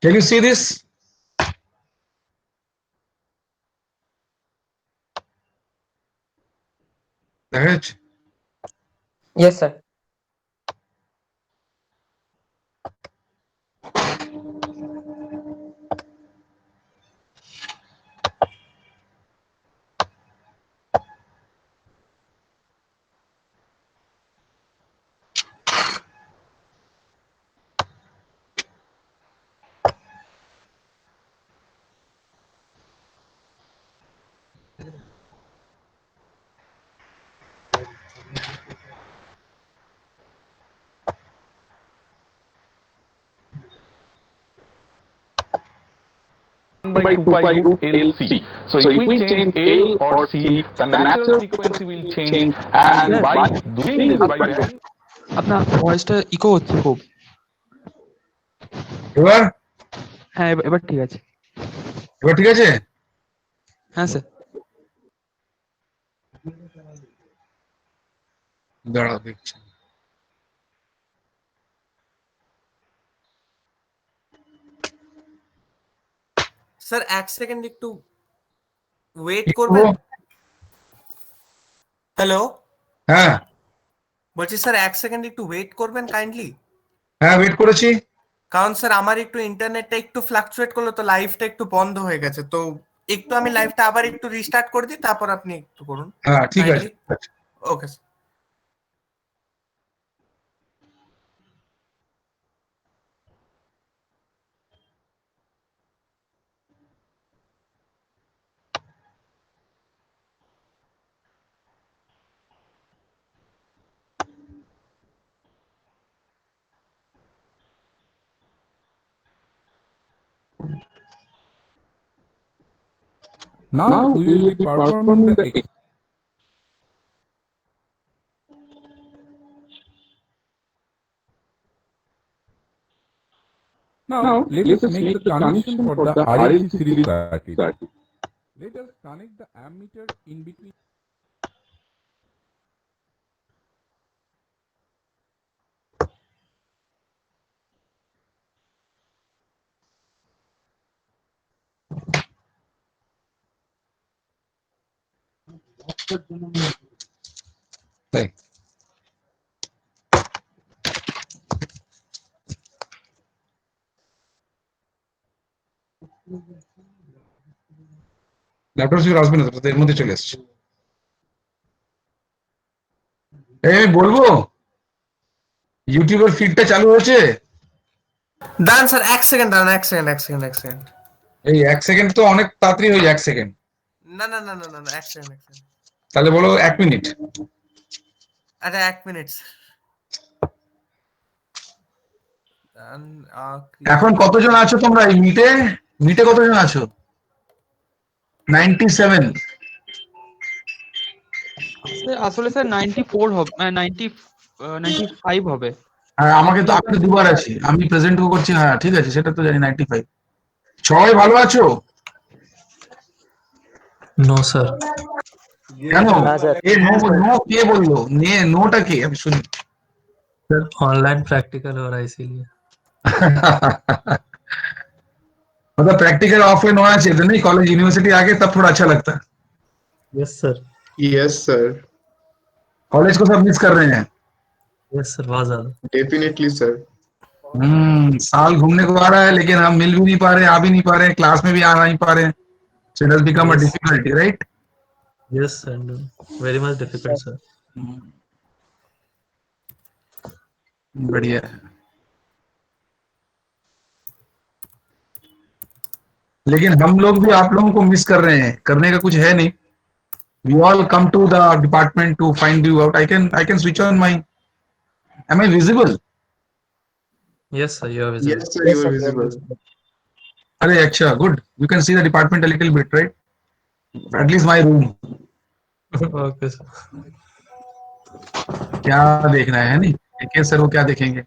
Can you see this? Right. Yes, sir. by 2 pi root LC. So if we change L or C, the natural frequency will change, and by doing this, by varying আপনার ভয়েসটা eco হচ্ছে খুব। এবার হ্যাঁ এবার ঠিক আছে। এবার ঠিক আছে? হ্যাঁ স্যার। দাঁড়াও দেখছি। স্যার এক সেকেন্ড একটু ওয়েট করবেন। হ্যালো, হ্যাঁ বলছি স্যার এক সেকেন্ড একটু ওয়েট করবেন কাইন্ডলি। হ্যাঁ ওয়েট করেছি। কারণ স্যার আমার একটু ইন্টারনেটটা একটু ফ্লাকচুয়েট করলো, তো লাইভটা একটু বন্ধ হয়ে গেছে, তো একটু আমি লাইভটা আবার একটু রিস্টার্ট করে দিই, তারপর আপনি একটু করুন। হ্যাঁ ঠিক আছে। Okay sir. Now we will be performing the Now, let us make the connection for the RLC series circuit. Let us connect the ammeter in between. Right. Laptop speaker আসবে না তো, এর মধ্যে চলে এসছে। এই আমি বলবো ইউটিউবের ফিডটা চালু হয়েছে। দাঁড়ান স্যার, এক সেকেন্ড দাঁড়ান, এক সেকেন্ড। এই 1 সেকেন্ড তো অনেক তাড়াতাড়ি হয়ে যায়, 1 সেকেন্ড। না, এক সেকেন্ড। তাহলে বলো 1 মিনিট। আরে 1 মিনিট। এখন কতজন আছো তোমরা এই মিটে কতজন আছো? 97। আসলে স্যার 94 হবে, 95 হবে। হ্যাঁ, আমি তো দুবার আছি, আমি প্রেজেন্ট করছি। হ্যাঁ ঠিক আছে, সেটা তো জানি 95। সবাই ভালো আছো? No sir. কেন? না, স্যার। নো কে বললো? নোটা কে? আমি শুনি। सर ऑनलाइन प्रैक्टिकल हो रहा है इसीलिए। मतलब प्रैक्टिकल ऑफलाइन होना चाहिए था नहीं, कॉलेज यूनिवर्सिटी आगे तब थोड़ा अच्छा लगता। Yes sir. Yes, sir. College को सब मिस कर रहे हैं। यस सर, बहुत ज्यादा। Definitely, sir. साल घूमने को आ रहा है लेकिन हम मिल भी नहीं पा रहे, आ भी नहीं पा रहे, क्लास में भी आ नहीं पा रहे। So it has become a Yes. difficulty, right? Yes sir, very much difficult sir. बढ़िया। लेकिन हम लोग भी आप लोगों को मिस कर रहे हैं, करने का कुछ है नहीं। We all come to the department to find you out. I can switch on my. Am I visible? Yes sir, you are visible. Yes, sir, you are visible. अरे अच्छा, good. You can see the department a little bit, right? At least my room. Okay sir. क्या देखना है नहीं? AK sir वो क्या देखेंगे?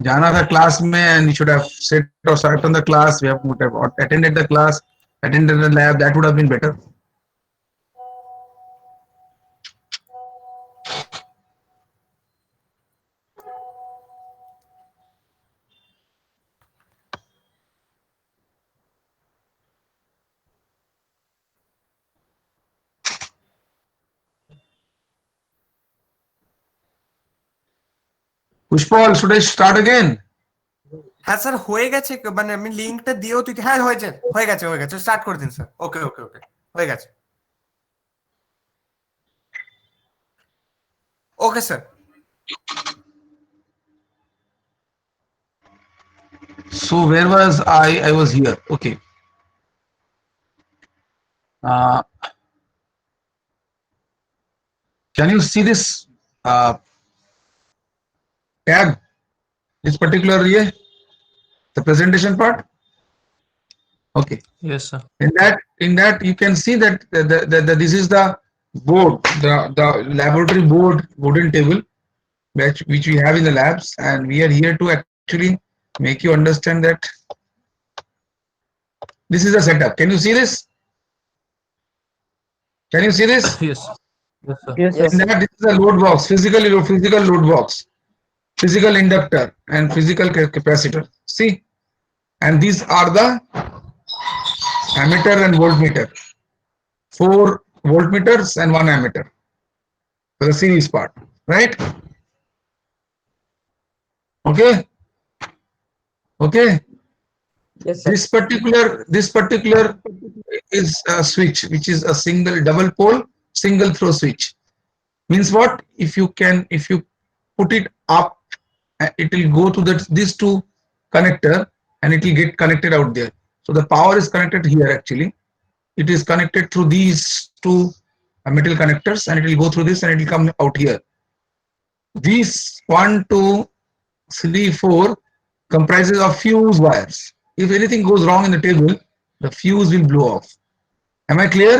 जाना था क्लास में and you should have sat on the class. We would have attended the class, attended the lab. That would have been better. Pushpal, should I start again? হ্যাঁ স্যার, হয়ে গেছে, মানে আমি লিংকটা দিয়েও তুই, হ্যাঁ হয়ে গেছে, স্টার্ট করে দিন স্যার। ওকে হয়ে গেছে। Okay sir. So where was I? I was here. Okay. Can you see this tab? This particular the presentation part. Okay. Yes sir. In that you can see that this is the board, the laboratory board, wooden table which we have in the labs, and we are here to actually make you understand that this is the setup. Can you see this? Can you see this? Yes yes sir. Yes, In that, this is a load box, physical load box, physical inductor and physical capacitor. See, and these are the ammeter and voltmeter, 4 voltmeters and 1 ammeter for the series part, right? Okay. Yes, sir. This particular is a switch which is a double pole single throw switch. Means what? If you put it up, it will go to these two connector and it will get connected out there. So the power is connected here actually. It is connected through these two metal connectors and it will go through this and it will come out here. These 1, 2, 3, 4 comprises of fuse wires. If anything goes wrong in the table, the fuse will blow off. Am I clear?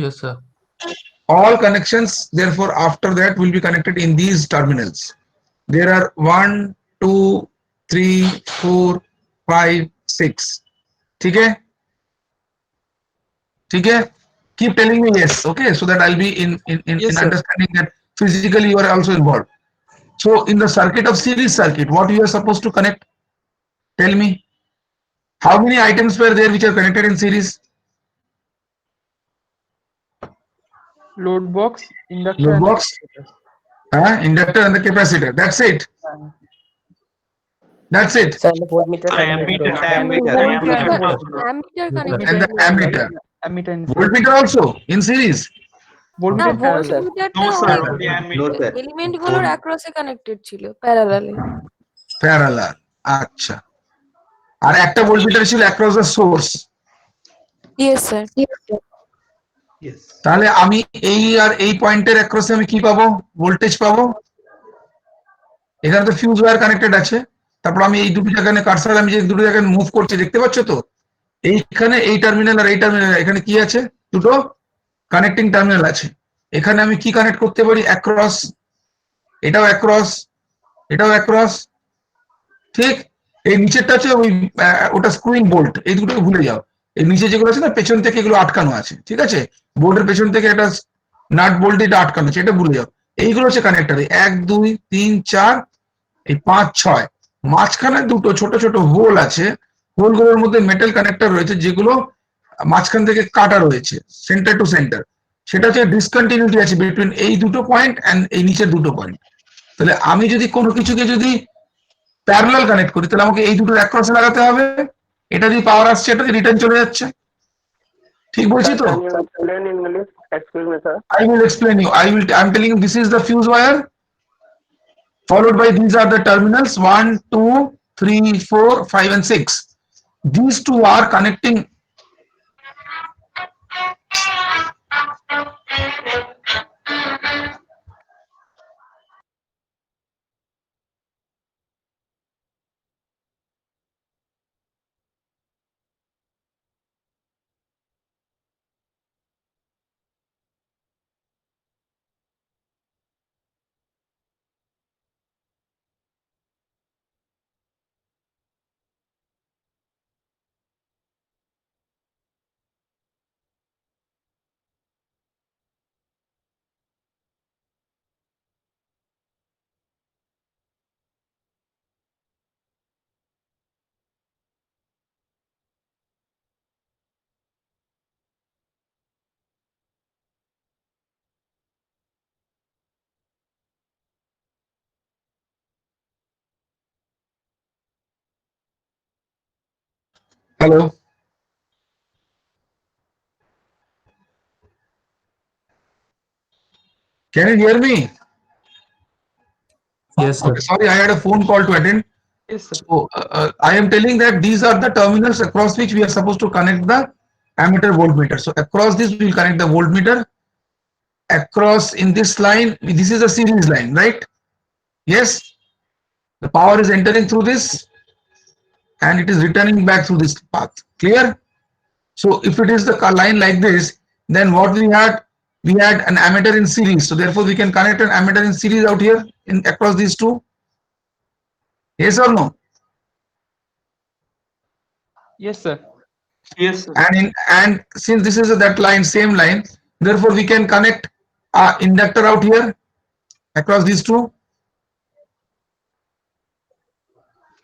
Yes sir. all connections therefore after that will be connected in these terminals. There are 1 2 3 4 5 6. Okay, okay, keep telling me yes, okay, so that I'll be Yes, in sir. understanding that physically you are also involved. So in the circuit of series circuit, what you are supposed to connect? Tell me, how many items were there which are connected in series? Load box, inductor, Load and box, inductor and the capacitor. That's it. That's it. Sir, the voltmeter connected also. Ammeter And connected. the ammeter. ammeter in Voltmeter also in series. না voltmeter in parallel. ভোল্টমিটারটা ওই element গুলোর অ্যাক্রসে connected ছিল প্যারালালে। Parallel, আচ্ছা। আর একটা voltmeter ছিল across the source. Yes sir. তাহলে আমি এই আর এই পয়েন্টের অ্যাক্রসে আমি কি পাবো? ভোল্টেজ পাবো। এখানে তো ফিউজ ওয়্যার কানেক্টেড আছে। তারপর আমি এই দুটো জায়গায় কার্সার আমি যে দুটো জায়গায় মুভ করছি দেখতে পাচ্ছ তো? এইখানে এই টার্মিনাল আর এই টার্মিনাল, এখানে কি আছে? দুটো কানেক্টিং টার্মিনাল আছে। এখানে আমি কি কানেক্ট করতে পারি? অ্যাক্রস, এটাও অ্যাক্রস, এটাও অ্যাক্রস, ঠিক। এই নিচেরটা হচ্ছে ওই ওটা স্ক্রুইং বোল্ট, এই দুটো ভুলে যাও। এই নিচে যেগুলো আছে না পেছন থেকে এগুলো আটকানো আছে, ঠিক আছে, বোর্ডের পেছন থেকে একটা নাট বোল্ট এটা আটকানো আছে, এটা ভুলে যাও। এইগুলো হচ্ছে কানেক্টর, 1 2 3 4 এই 5 6, মাঝখানে দুটো ছোট ছোট হোল আছে, হোলগুলোর মধ্যে মেটাল কানেক্টর রয়েছে যেগুলো মাঝখান থেকে কাটা রয়েছে সেন্টার টু সেন্টার। সেটা হচ্ছে ডিসকন্টিনিউটি আছে বিটুইন এই দুটো পয়েন্ট এন্ড এই নিচের দুটো পয়েন্ট। তাহলে আমি যদি কোনো কিছুকে যদি প্যারালাল কানেক্ট করি তাহলে আমাকে এই দুটোর অ্যাক্রসে লাগাতে হবে। এটা যদি পাওয়ার আসছে এটা রিটার্ন চলে যাচ্ছে, ঠিক বলছি তো? I will explain you. I'm telling you this is the fuse wire, followed by these are the terminals 1 2 3 4 5 and 6. These two are connecting. Hello. Can you hear me? Yes, sir. Okay, sorry, I had a phone call to attend. Yes, sir. So I am telling that these are the terminals across which we are supposed to connect the ammeter voltmeter. So across this we will connect the voltmeter. Across in this line, this is a series line, right? Yes. The power is entering through this and it is returning back through this path. Clear? So if it is the line like this, then what we had an ammeter in series. So therefore we can connect an ammeter in series out here in across these two. Yes or no? Yes, sir. And since this is that line, same line, therefore we can connect inductor out here across these two.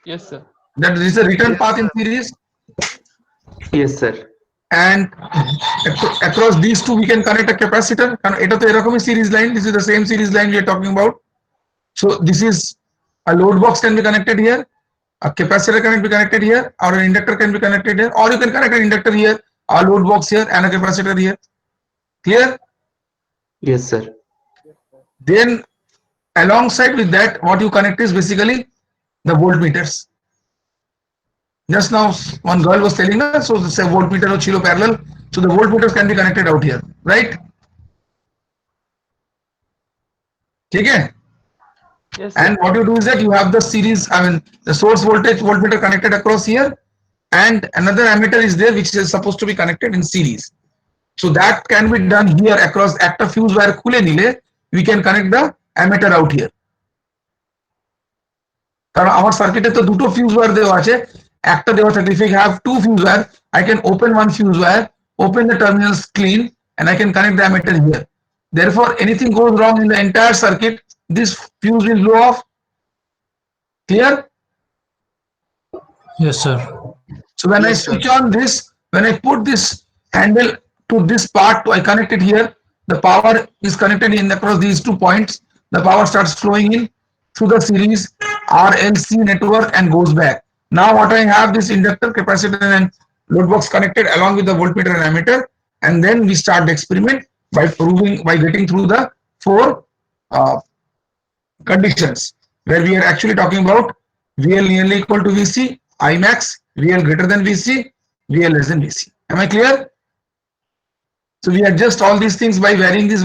Yes, sir. That is a return path in series. Yes, sir. And across these two we can connect a capacitor. Eta to erokom series line. This is the same series line we are talking about. So this is a load box can be connected here, a capacitor can be connected here, or an inductor can be connected here, or you can connect an inductor here, a load box here, and a capacitor here. Clear? Yes, sir. Then alongside with that, what you connect is basically the voltmeters. Just now one girl was telling us, so the voltmeter or chilo parallel, so the voltmeters can be connected out here, right? Okay. Yes, sir. And what you do is that you have the series, the source voltage voltmeter connected across here, and another ammeter is there which is supposed to be connected in series. So that can be done here across একটা fuse wire খুলে নিলে we can connect the ammeter out here. কারণ আমার সার্কিটে তো দুটো fuse wire দেওয়া আছে, একটা দেওয়া থাকে if I have two fuse wire I can open one fuse wire, open the terminals clean and I can connect the ammeter here. Therefore anything goes wrong in the entire circuit, this fuse will blow off. Clear? Yes, sir. So when I switch on this, when I put this handle to this part, I connect it here, the power is connected in across these 2 points, the power starts flowing in through the series RLC network and goes back. Now what I have, this inductor, capacitor and load box connected along with the voltmeter and ammeter, and then we start the experiment by getting through the 4 conditions where we are actually talking about VL nearly equal to VC, I max, VL greater than VC, VL less than VC. Am I clear? So we adjust all these things by varying this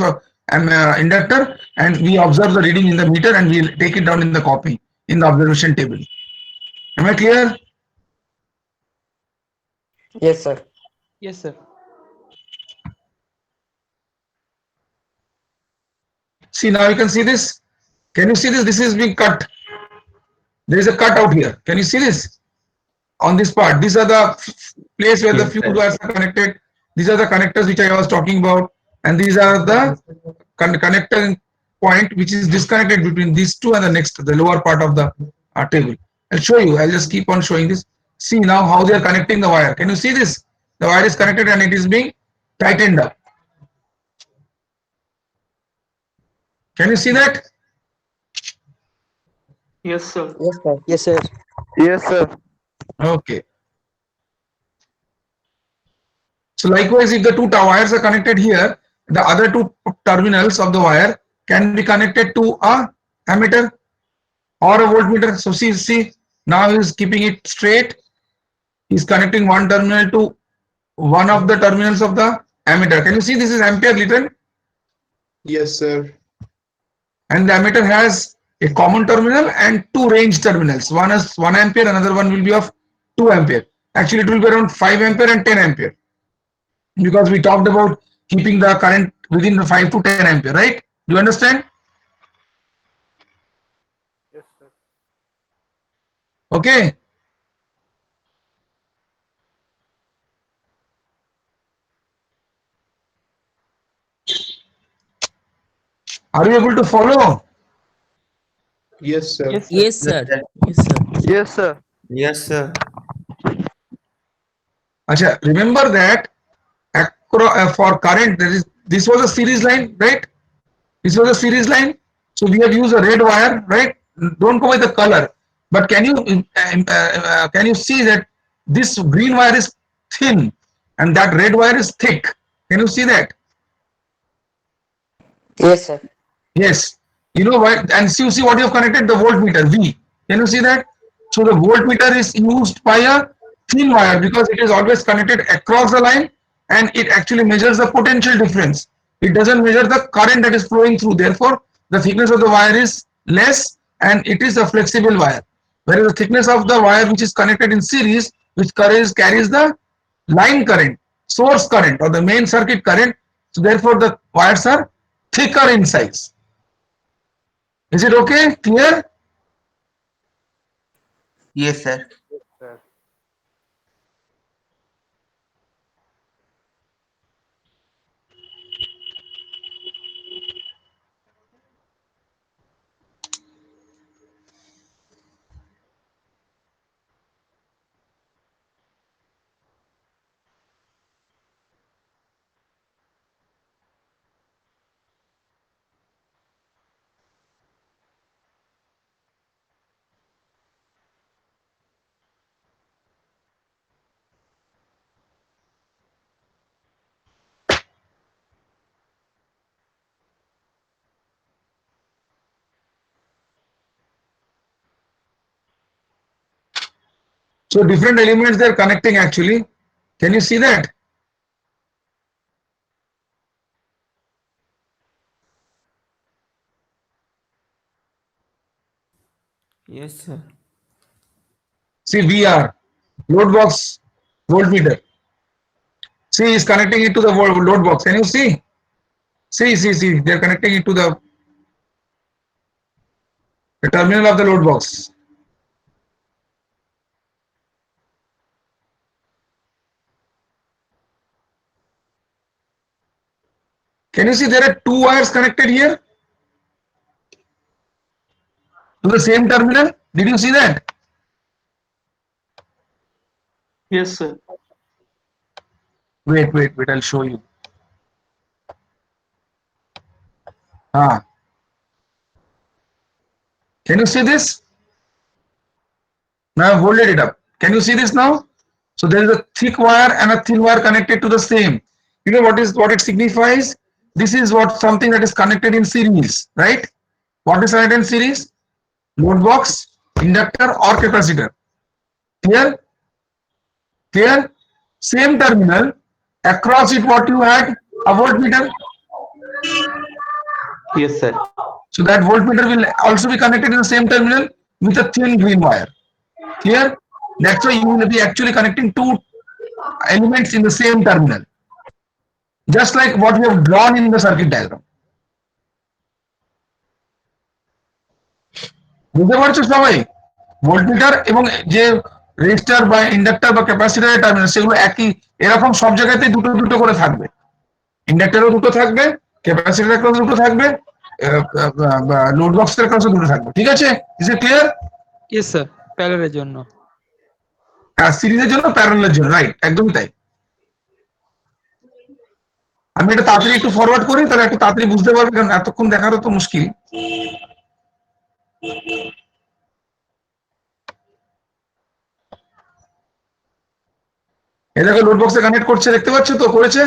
inductor, and we observe the reading in the meter and we'll take it down in the copy in the observation table. Am I clear? Yes, sir. Yes, sir. See, now you can see this. Can you see this? This is being cut. There is a cut out here. Can you see this? On this part, these are the place where the fuse wires are connected. These are the connectors which I was talking about, and these are the connector point which is disconnected between these two and the next, the lower part of the table. I'll show you. I'll just keep on showing this. See now how they are connecting the wire. Can you see this? The wire is connected and it is being tightened up. Can you see that? Yes, sir. Yes, sir. Yes, sir. Yes, sir. Okay. So likewise, if the two wires are connected here, the other two terminals of the wire can be connected to a ammeter or a voltmeter. So see, now he is keeping it straight. He is connecting one terminal to one of the terminals of the ammeter. Can you see this is ampere written? Yes, sir. And the ammeter has a common terminal and 2 range terminals. One is 1 ampere, another one will be of 2 ampere. Actually, it will be around 5 ampere and 10 ampere. Because we talked about keeping the current within the 5 to 10 ampere, right? Do you understand? Yes, sir. Okay. Are you able to follow? Yes, sir. Yes, sir. Yes, sir. Yes, sir. Yes, sir. Acha, remember that for current, this was a series line, right? This was a series line. So we have used a red wire, right? Don't go by the color. But can you see that this green wire is thin and that red wire is thick? Can you see that? Yes, sir. Yes. You know why? And you see what you have connected? The voltmeter V. Can you see that? So the voltmeter is used by a thin wire because it is always connected across the line and it actually measures the potential difference. It doesn't measure the current that is flowing through. Therefore, the thickness of the wire is less and it is a flexible wire. Whereas the thickness of the wire which is connected in series, which carries the line current, source current or the main circuit current. So therefore, the wires are thicker in size. Is it okay? Clear? Yes, sir. So different elements they are connecting actually. Can you see that? Yes, sir. See VR, load box, voltmeter. See, is connecting it to the load box. Can you see? See. They're connecting it to the terminal of the load box. Can you see there are two wires connected here to the same terminal? Did you see that? Yes, sir. Wait, I'll show you. Can you see this? Now I've folded it up. Can you see this now? So there is a thick wire and a thin wire connected to the same. You know what it signifies? This is what something that is connected in series, right? What is connected in series? Load box, inductor or capacitor. Clear? Same terminal. Across it what you had? A voltmeter. Yes, sir. So that voltmeter will also be connected in the same terminal with a thin green wire. Clear? That's why you will be actually connecting two elements in the same terminal. Just like what we have drawn in the circuit diagram. বুঝতে পারছো সবাই? Voltmeter এবং যে register বা inductor বা ক্যাপাসিটরের terminal সেগুলো একই এরকম সব জায়গাতেই দুটো করে থাকবে। ইন্ডাক্টরও দুটো থাকবে, ক্যাপাসিটরের ক্রসে দুটো থাকবে, লোড বক্সের ক্রসে দুটো থাকবে। ঠিক আছে? Is it clear? Yes sir, প্যারালের জন্য। আর সিরিজের জন্য, প্যারালালের জন্য, রাইট, একদমই তাই। আমি এটা তাড়াতাড়ি একটু ফরওয়ার্ড করি, তাহলে একটু তাড়াতাড়ি বুঝতে পারবে, কারণ এতক্ষণ দেখারও তো মুশকিল। এটাকে লোড বক্সে কানেক্ট করছে, দেখতে পাচ্ছ তো? করেছে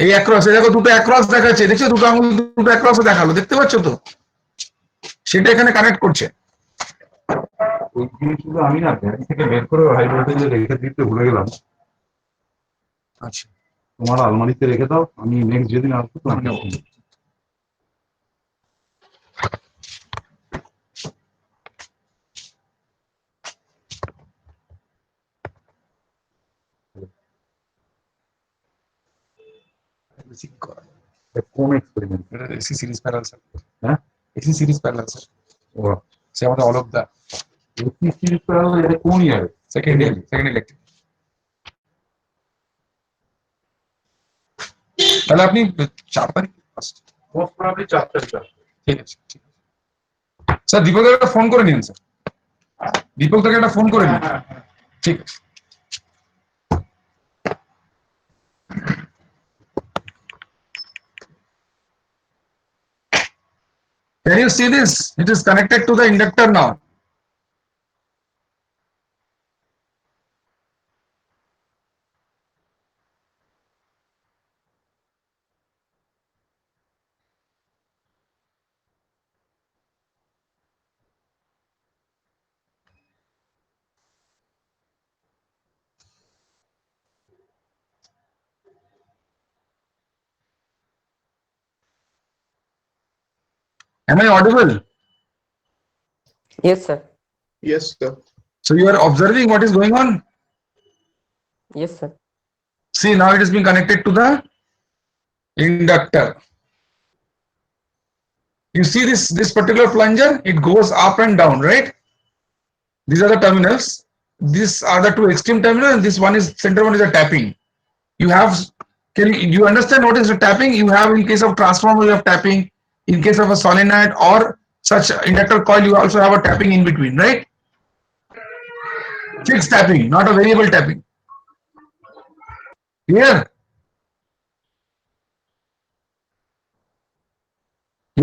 এই অ্যাক্রস, এই দেখো দুটো অ্যাক্রস দেখাচ্ছে, দেখছো? দুটো আঙুল দুটো অ্যাক্রসে দেখালো, দেখতে পাচ্ছ তো? সেটা এখানে কানেক্ট করছে। ওই জিনিসগুলো আমি না ব্যাংক থেকে বের করে হাই ভোল্টেজে রেখে দিতে ভুলে গেলাম। আচ্ছা, তোমার আলমারিতে রেখে দাও, আমি নেক্সট যেদিন আসবো তো আমি কোন experiment? AC series parallel circuit. হ্যাঁ, এসি সিরিজ প্যারালাল সার্কিট। ও সে আমাদের all of the AC series parallel, এটা কোন ইয়ারে? Second electric. তাহলে আপনি 4 তারিখ মোস্ট প্রবাবলি 4 তারিখ। ঠিক আছে, স্যার দীপকের একটা ফোন করে নিন স্যার, দীপক থেকে একটা ফোন করে নিন। ঠিক আছে। Can you see this? It is connected to the inductor now. Am I audible? Yes, sir. Yes, sir. So you are observing what is going on? Yes, sir. See, now it is being connected to the inductor. You see this particular plunger, it goes up and down, right? These are the terminals. These are the two extreme terminals, and this one is center one is a tapping. You have, can you understand what is the tapping? You have in case of transformer, you have tapping. In case of a solenoid or such inductor coil, you also have a tapping in between, right? Fixed tapping, not a variable tapping. Clear?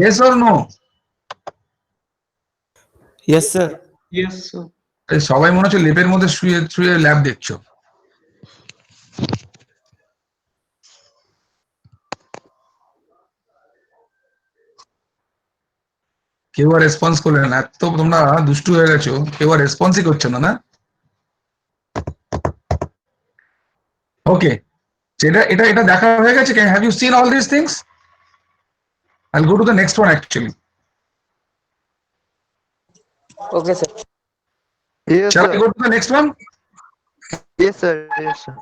Yes or no? Yes, sir. Yes, sir. সবাই মনে হচ্ছে লেপের মধ্যে শুয়ে শুয়ে lab দেখছো। কেউ আর response করলে না, এত তোমরা দুষ্টু হয়ে গেছো, কেউ আর রেসপন্সই করছো না। ওকে, এটা দেখা হয়ে গেছে। Have you seen all this things? I'll go to the next one actually. Okay, sir. Yes, Shall I sir. go to the next one? Yes, sir. Yes, sir.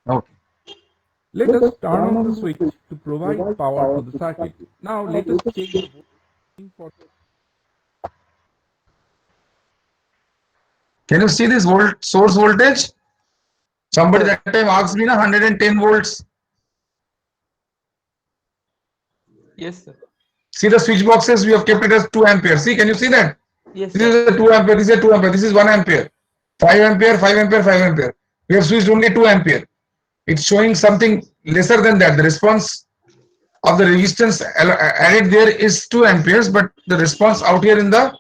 Okay. Let us turn on the switch to provide power to the circuit. Now let us check the voltage for Can you see this source voltage? Somebody Sir. that time asked me, na 110 volts. Yes, sir. See the switch boxes, we have kept it as 2 ampere. See, can you see that? Yes, This is a 2 ampere, this is a 2 ampere, this is 1 ampere. 5 ampere, 5 ampere, 5 ampere. We have switched only 2 ampere. It's showing something lesser than that. The response of the resistance added there is 2 amperes, but the response out here in the,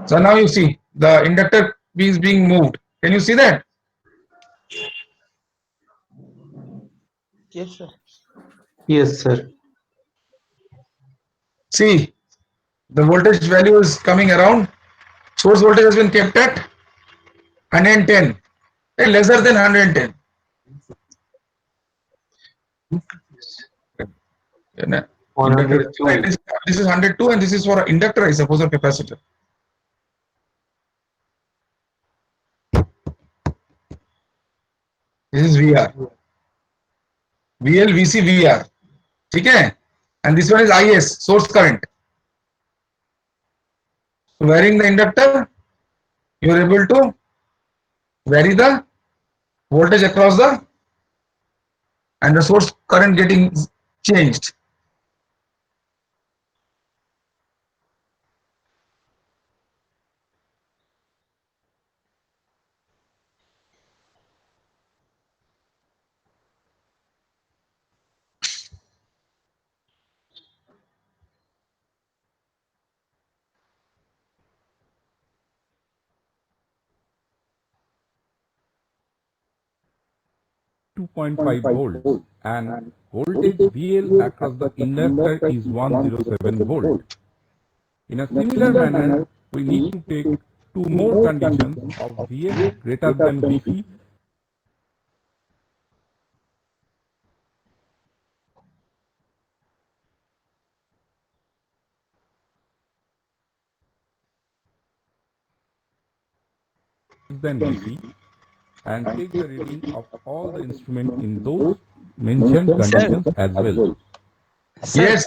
so now you see the inductor is being moved. Can you see that? Yes, sir. Yes, sir. See, the voltage value is coming around. Source voltage has been kept at 110, lesser than 110. Inductor is 102. this is 102 and this is for inductor, I suppose, or capacitor. This is VR. VL, VC, VR. Okay? And this one is IS, source current. So varying the inductor, you are able to vary the voltage across the and the source current getting changed. two point five volts and voltage VL across the inductor is 107 volt. In a similar manner, we need to take two more conditions of VL greater than VC than VC and take the reading of all the instruments in those mentioned conditions as well. Sir Yes,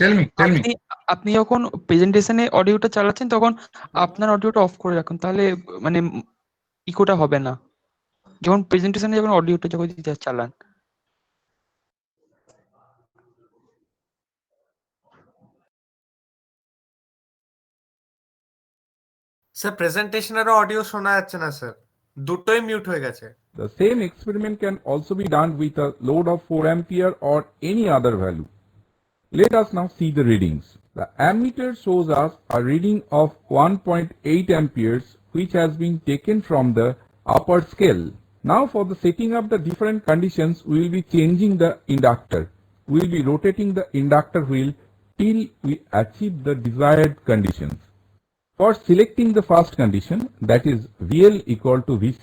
tell me. আপনি আপনি যখন প্রেজেন্টেশনে অডিওটা চালাচ্ছেন তখন আপনার অডিওটা of করে রাখুন, তাহলে মানে ইকোটা হবে না যখন প্রেজেন্টেশনে যখন অডিওটা যখন চালান। স্যার প্রেজেন্টেশনেরও অডিও শোনা যাচ্ছে না স্যার, দুটোই মিউট হয়ে গেছে। The same experiment can also be done with a load of 4 ampere or any other value. Let us now see the readings. The ammeter shows us a reading of 1.8 amperes which has been taken from the upper scale. Now for the setting up the different conditions, we will be changing the inductor. We will be rotating the inductor wheel till we achieve the desired conditions. For selecting the first condition, that is VL equal to VC,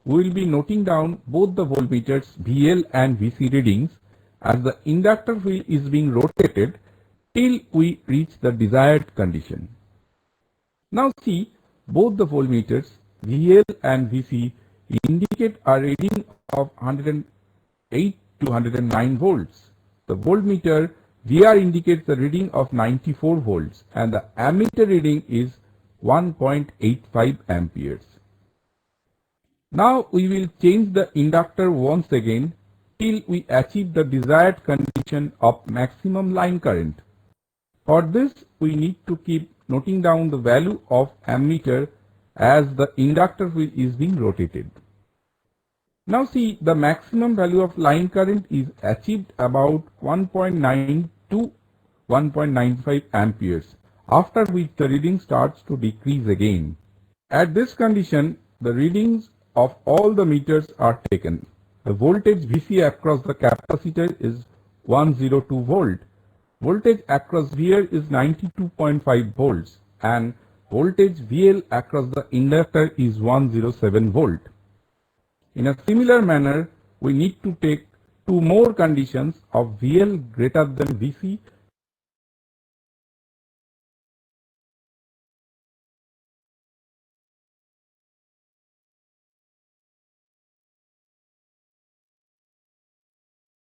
we will be noting down both the voltmeters VL and VC readings as the inductor wheel is being rotated till we reach the desired condition. Now see, both the voltmeters VL and VC indicate a reading of 108 to 109 volts. The voltmeter VR indicates the reading of 94 volts and the ammeter reading is 1.85 amperes. Now we will change the inductor once again till we achieve the desired condition of maximum line current. For this, we need to keep noting down the value of ammeter as the inductor wheel is being rotated. Now see, the maximum value of line current is achieved about 1.9 to 1.95 amperes, after which the reading starts to decrease again. At this condition, the readings of all the meters are taken. The voltage VC across the capacitor is 102 volt. Voltage across VR is 92.5 volts and voltage VL across the inductor is 107 volt. In a similar manner, we need to take two more conditions of VL greater than VC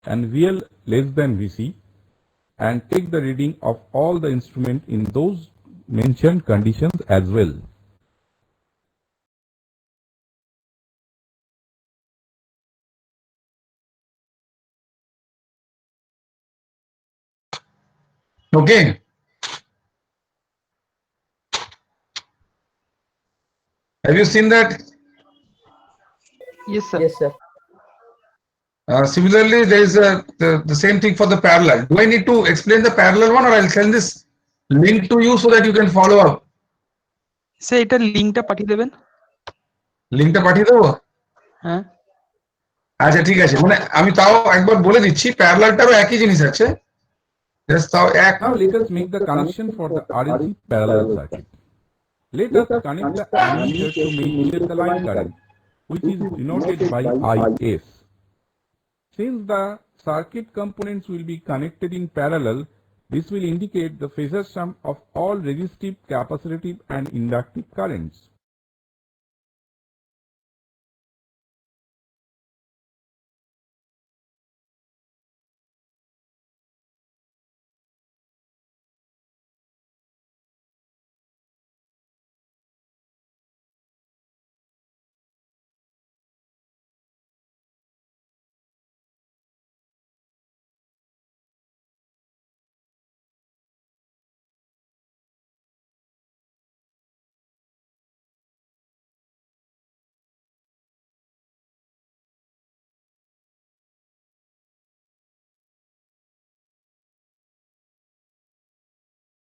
and VL less than VC, and take the reading of all the instrument in those mentioned conditions as well. Okay. Have you seen that? Yes, sir. Similarly, there is the same thing for the parallel. Do I need to explain the parallel one, or I'll send this link to you so that you can follow up? Sir এটার লিংকটা পাঠিয়ে দেবেন। লিঙ্কটা পাঠিয়ে দেবো? হ্যাঁ। আচ্ছা ঠিক আছে, মানে আমি তাও একবার বলে দিচ্ছি, প্যারালালটারও একই জিনিস আছে। জাস্ট তাও এক। Now let us make the connection for the RLC parallel circuit. Let us connect the ammeter to measure the line current, which is denoted by IS. Since the circuit components will be connected in parallel, this will indicate the phasor sum of all resistive, capacitive and inductive currents.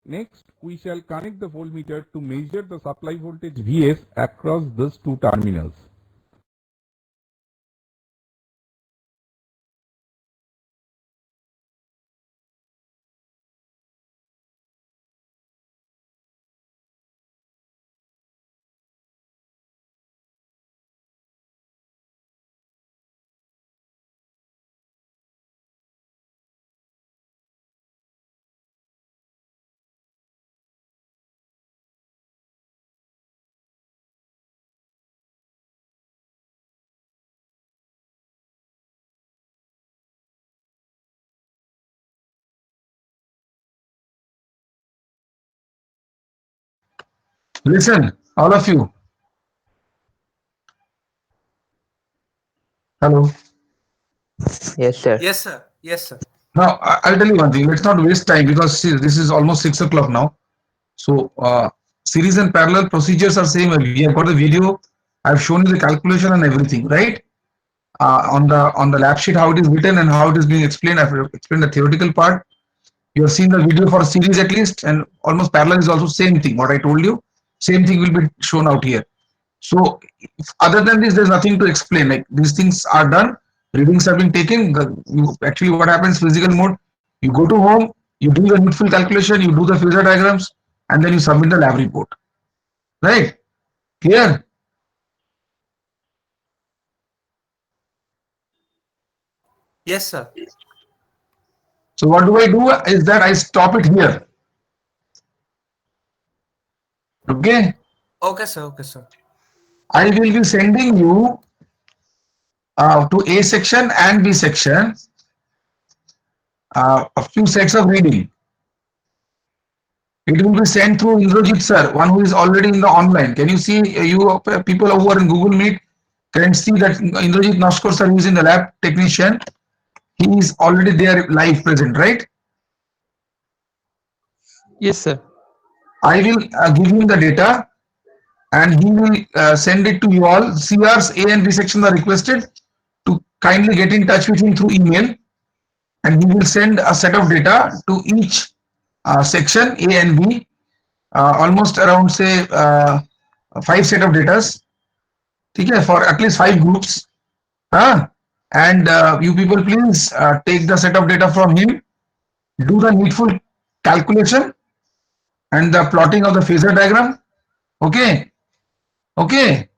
Next, we shall connect the voltmeter to measure the supply voltage Vs across these two terminals. Listen, all of you. Hello. Yes, sir. Yes, sir. Yes, sir. Now, I'll tell you one thing. Let's not waste time, because see, this is almost 6 o'clock now. So, series and parallel procedures are same. We have got the video. I've shown you the calculation and everything, right? On the lab sheet, how it is written and how it is being explained. I've explained the theoretical part. You have seen the video for series at least, and almost parallel is also same thing. What I told you, same thing will be shown out here. So, other than this, there's nothing to explain. Like, these things are done, readings have been taken. Actually, what happens, physical mode, you go to home, you do the needful calculation, you do the phasor diagrams, and then you submit the lab report. Right? Clear? Yes, sir. So what do I do is that I stop it here. Okay? Okay, sir. Okay, sir. I will be sending you to A section and B section a few sets of reading. It will be sent through Indrajit sir, one who is already in the online. Can you see, you people who are in Google Meet can see that Indrajit Nashkar sir, who is in the lab technician, he is already there live present, right? Yes, sir. I will give him the data and he will send it to you all. CRs A and B section are requested to kindly get in touch with him through email, and he will send a set of data to each section A and B, almost around say 5 set of datas, okay, for at least 5 groups. And you people please take the set of data from him, do the needful calculation and the plotting of the phasor diagram. Okay. Okay.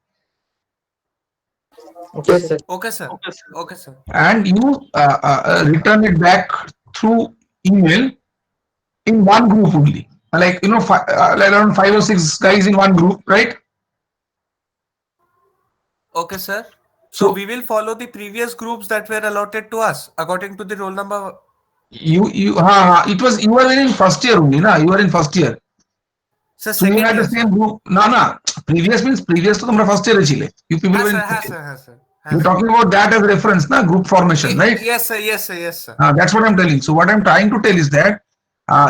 Okay, sir. Okay, sir. Okay, sir. And you return it back through email in one group only. Like, you know, around 5 or 6 guys in one group, right? Okay, sir. So we will follow the previous groups that were allotted to us according to the roll number. it was, you were in first year only, na? You were in first year. So So you second had the year, same group. No. Previous means previous to tumra first year chile. You people were in sir. first year. Yes, sir. You're talking about that as reference, na? Group formation, right? Yes, sir. That's what I'm telling. So what I'm trying to tell is that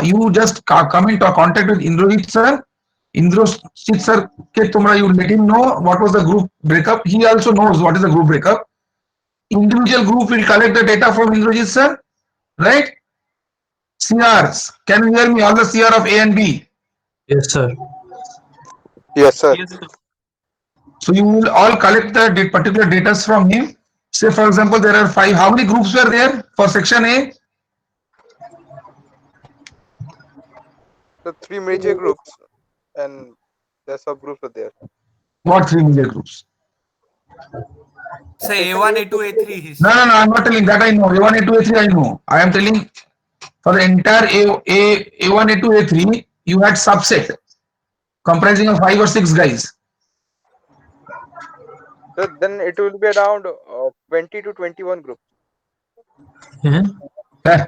you just come into contact with Indrajit sir. Indrajit sir, you let him know what was the group breakup. He also knows what is the group breakup. Individual group will collect the data from Indrajit sir, right? CRs. Can you hear me? All the CR of A and B. Yes, sir. Yes, sir. So you will all collect the particular data from him. Say for example, there are 5. How many groups were there for section A? The 3 major groups and the subgroups are there. What 3 major groups? Say A1, A2, A3. No, I'm not telling that. I know A1, A2, A3. I know. I am telling for the entire A1, A2, A3, you had subset comprising of 5 or 6 guys. So then it will be around 20 to 21 groups. Yeah.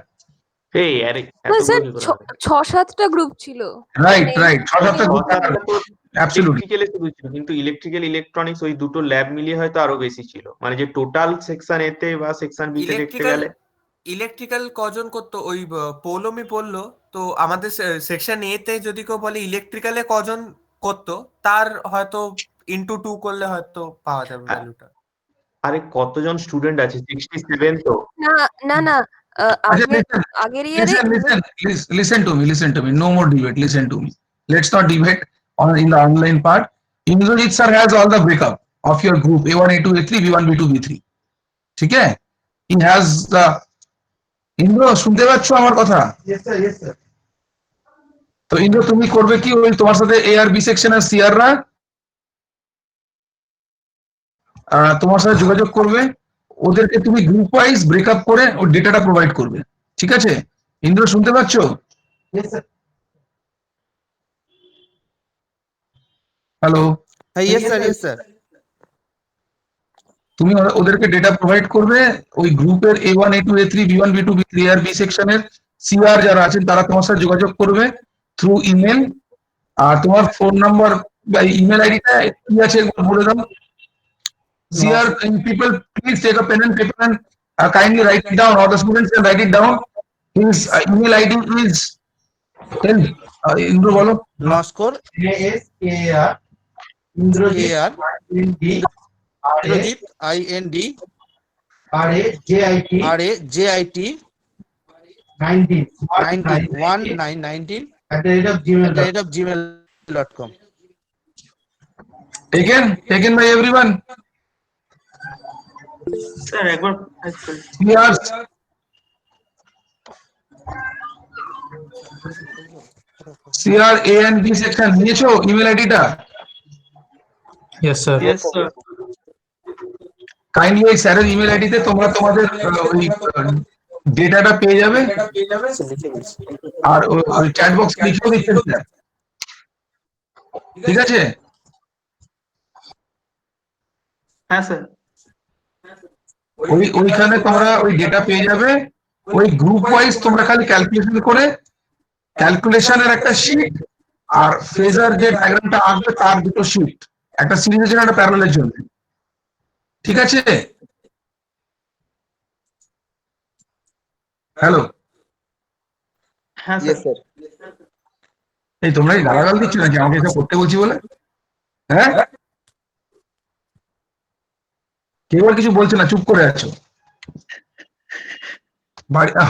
এই আরে না এত sir গুলো কি করে? 6-7টা group ছিল। Right. Absolutely. ইলেকট্রিক্যালে শুধু ছিল, কিন্তু ইলেকট্রিক্যাল ইলেকট্রনিক্স ওই দুটো ল্যাব মিলিয়ে হয়তো আরো বেশি ছিল, মানে যে টোটাল সেকশন এতে বা সেকশন বি তে দেখতে গেলে ইলেকট্রিক্যাল কজন করতো? ওই পৌলমি পড়লো তো আমাদের সেকশন এ তে যদি কেউ বলে ইলেকট্রিক্যালে কজন করতো, তার হয়তো ইনটু 2 করলে হয়তো পাওয়া যাবে ভ্যালুটা। আরে কতজন স্টুডেন্ট আছে? 67 তো। না আগের ইয়ারে Listen to me. No more debate. Listen to me. Let's not debate in the online part. Indrajit sir has all the breakup of your group A1, A2, A3, B1, B2, B3. ठीक है? He has the Indra শুনতে পাচ্ছ আমার কথা? Yes, sir. তো ইন্দ্র তুমি করবে কি, ওই তোমার সাথে এ আর বি সেকশনের সিআররা তোমার সাথে যোগাযোগ করবে, ওদেরকে তুমি গ্রুপ ওয়াইজ ব্রেকআপ করে ওর ডেটাটা প্রোভাইড করবে। ঠিক আছে ইন্দ্র, শুনতে পাচ্ছ? Hello, yes sir. তুমি ওদেরকে ডেটা প্রোভাইড করবে, ওই গ্রুপের A1, A2, A3, B1, B2, B3 আর বি সেকশনের সিআর যারা আছেন তারা তোমার সাথে যোগাযোগ করবে থ্রু ইমেল। আর তোমার ফোন নাম্বার বা ইমেল আইডিটা কি আছে একবার বলে দাও। CR people, please take a pen and paper and kindly write it down, or the students can write it down. His email ID is Indru bolo. Naskar ASKAR Indrajit IND RAJIT 19 at the rate of gmail.com. Taken by everyone. Sir একবার CR A and B section নিয়েছো email আইডিটা? Yes, sir. Yes sir. Kindly ওই স্যারের email আইডিতে তোমরা তোমাদের ওই ডেটাটা পেয়ে যাবে, আর ওই চ্যাট বক্স লিখেও দিচ্ছেন স্যার। ঠিক আছে? হ্যাঁ স্যার। ওইখানে তোমরা ওই ডেটা পেয়ে যাবে। ওই গ্রুপ ওয়াইজ তোমরা খালি ক্যালকুলেশন করে, ক্যালকুলেশনের একটা শীট আর ফেজার যে ডায়াগ্রামটা আসবে তার দুটো শীট, একটা সিরিজের জন্য একটা প্যারালালের জন্য। ঠিক আছে? হ্যালো, হ্যাঁ স্যার। এই তোমরা কি গালাগাল দিচ্ছ নাকি আমাকে এসব করতে বলছি বলে? হ্যাঁ, কেউ আর কিছু বলছে না, চুপ করে আছো।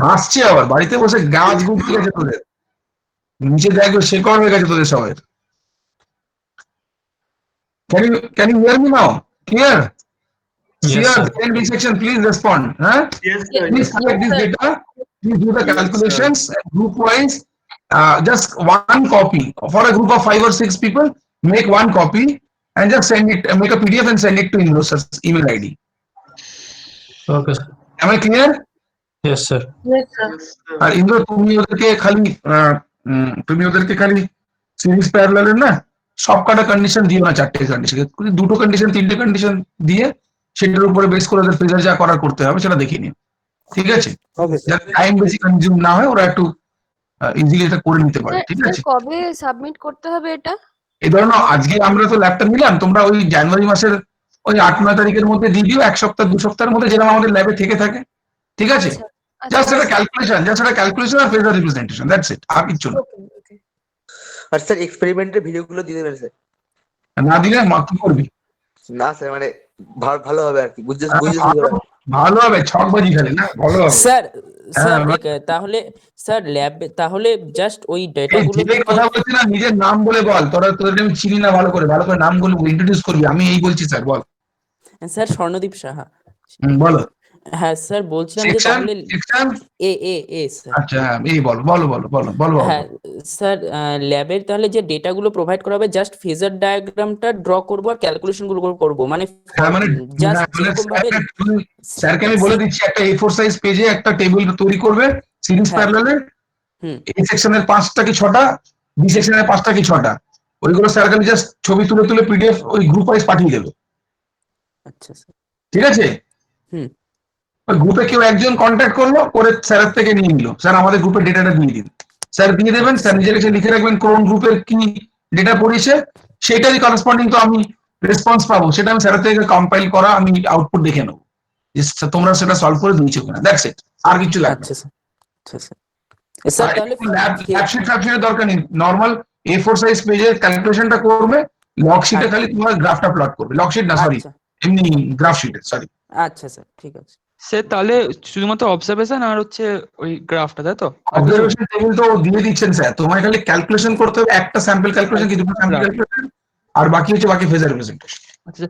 হাসছে আবার, বাড়িতে বসে গাছ গুড়তে গেছে তোদের, নিচে দেখো শেকড় হয়ে গেছে তোদের সবাই। Can you hear me now? Clear? Yes, CR, sir. B section, please respond. Huh? Yes, sir. Please collect this data. Please do the calculations group wise. Just one copy for a group of 5 or 6 people. Make one copy and just send it. Make a PDF and send it to Indro's email ID. Okay, sir. Am I clear? Yes, sir. আর ইন্দ্র তুমি ওদেরকে খালি series প্যারালালের না সব কটা condition দিও না, 4টে condition, দুটো condition 3টে কন্ডিশন দিয়ে সেটার উপরে বেস করে ওদের ফেজার যা করার করতে হবে সেটা দেখিয়ে নিন, ঠিক আছে? যাতে টাইম বেশি কনজিউম না হয়, ওরা একটু ইজিলি এটা করে নিতে পারে, ঠিক স্যার আছে? কবে সাবমিট করতে হবে এটা? এই ধরো আজকে আমরা তো ল্যাবটা নিলাম, তোমরা ওই জানুয়ারি মাসের ওই 8-9 তারিখের মধ্যে দিয়ে দিও, 1 সপ্তাহ 2 সপ্তাহের মধ্যে, যেরকম আমাদের ল্যাবে থেকে থাকে, ঠিক আছে? আচ্ছা জাস্ট একটা ক্যালকুলেশন আর ফেজার রিপ্রেজেন্টেশন, দ্যাটস ইট, আর কিছু না। ওকে। আর স্যার এক্সপেরিমেন্টের ভিডিওগুলো দিয়ে দেবেন স্যার? না দিলে কি করবি? না স্যার মানে ভালো হবে আর কি, বুঝতে সুবিধা হবে। ভালো হবে, ছকবাজি খালি না, ভালো হবে। স্যার স্যার হ্যাঁ, তাহলে স্যার ল্যাবে তাহলে জাস্ট ওই এই ডেটাগুলো যে কথা বলছি না, নিজের নাম বলে বল, তোদের আমি চিনি না, ভালো করে নাম বলে ইন্ট্রোডিউস করবি, আমি এই বলছি স্যার, বল। স্যার স্বর্ণদীপ সাহা। বলো। হ্যাঁ স্যার বলছিলাম যে সেকশন তাহলে এ স্যার। আচ্ছা, হ্যাঁ এই বলো বলো। হ্যাঁ স্যার ল্যাবের তাহলে যে ডেটাগুলো প্রোভাইড করা হবে, জাস্ট ফেজার ডায়াগ্রামটা ড্র করব আর ক্যালকুলেশন গুলো করব, মানে হ্যাঁ, মানে জাস্ট যেরকম ভাবে স্যারকে আমি বলে দিচ্ছি, একটা A4 সাইজ পেজে একটা টেবিল তৈরি করবে সিরিজ হ্যাঁ। প্যারালালে, হুম। এই সেকশনের 5টা কি 6টা, বি সেকশনের 5টা কি 6টা, ওইগুলো স্যারকে জাস্ট ছবি তুলে পিডিএফ ওই গ্রুপ ওয়াইজ পাঠিয়ে দেবে, আচ্ছা স্যার। ঠিক আছে? হুম। ওই গ্রুপে কেউ একজন কন্ট্যাক্ট করলো, করে স্যারের থেকে নিয়ে নিল, স্যার আমাদের গ্রুপের ডেটাটা দিয়ে দিন, স্যার দিয়ে দেবেন, স্যার নিজের কাছে লিখে রাখবেন কোন গ্রুপের কি ডেটা পড়েছে, সেটারই করসপন্ডিং তো আমি রেসপন্স পাবো, সেটা আমি স্যারের থেকে কম্পাইল করা আমি আউটপুট দেখে নেবো, তোমরা সেটা সলভ করে দিয়েছো কিনা, দ্যাটস ইট, আর কিছু লাগবে আচ্ছা স্যার। আচ্ছা স্যার। স্যার তাহলে ল্যাবশিটের দরকার নেই, নর্মাল A4 সাইজ পেজে ক্যালকুলেশনটা করবে, লগ শিটে খালি তোমার গ্রাফটা প্লট করবে, লগ শিট না সরি, আচ্ছা এমনি গ্রাফ শিটে, সরি। আচ্ছা স্যার ঠিক আছে। স্যার তাহলে শুধুমাত্র অবজারভেশন আর হচ্ছে ওই গ্রাফটা, তাই তো? অবজারভেশন টেবিল তো দিয়ে দিচ্ছেন স্যার, তোমায় খালি ক্যালকুলেশন করতে হবে, একটা স্যাম্পল ক্যালকুলেশন কি দুটো স্যাম্পল ক্যালকুলেশন, আর বাকি ফেজার রিপ্রেজেন্টেশন। আচ্ছা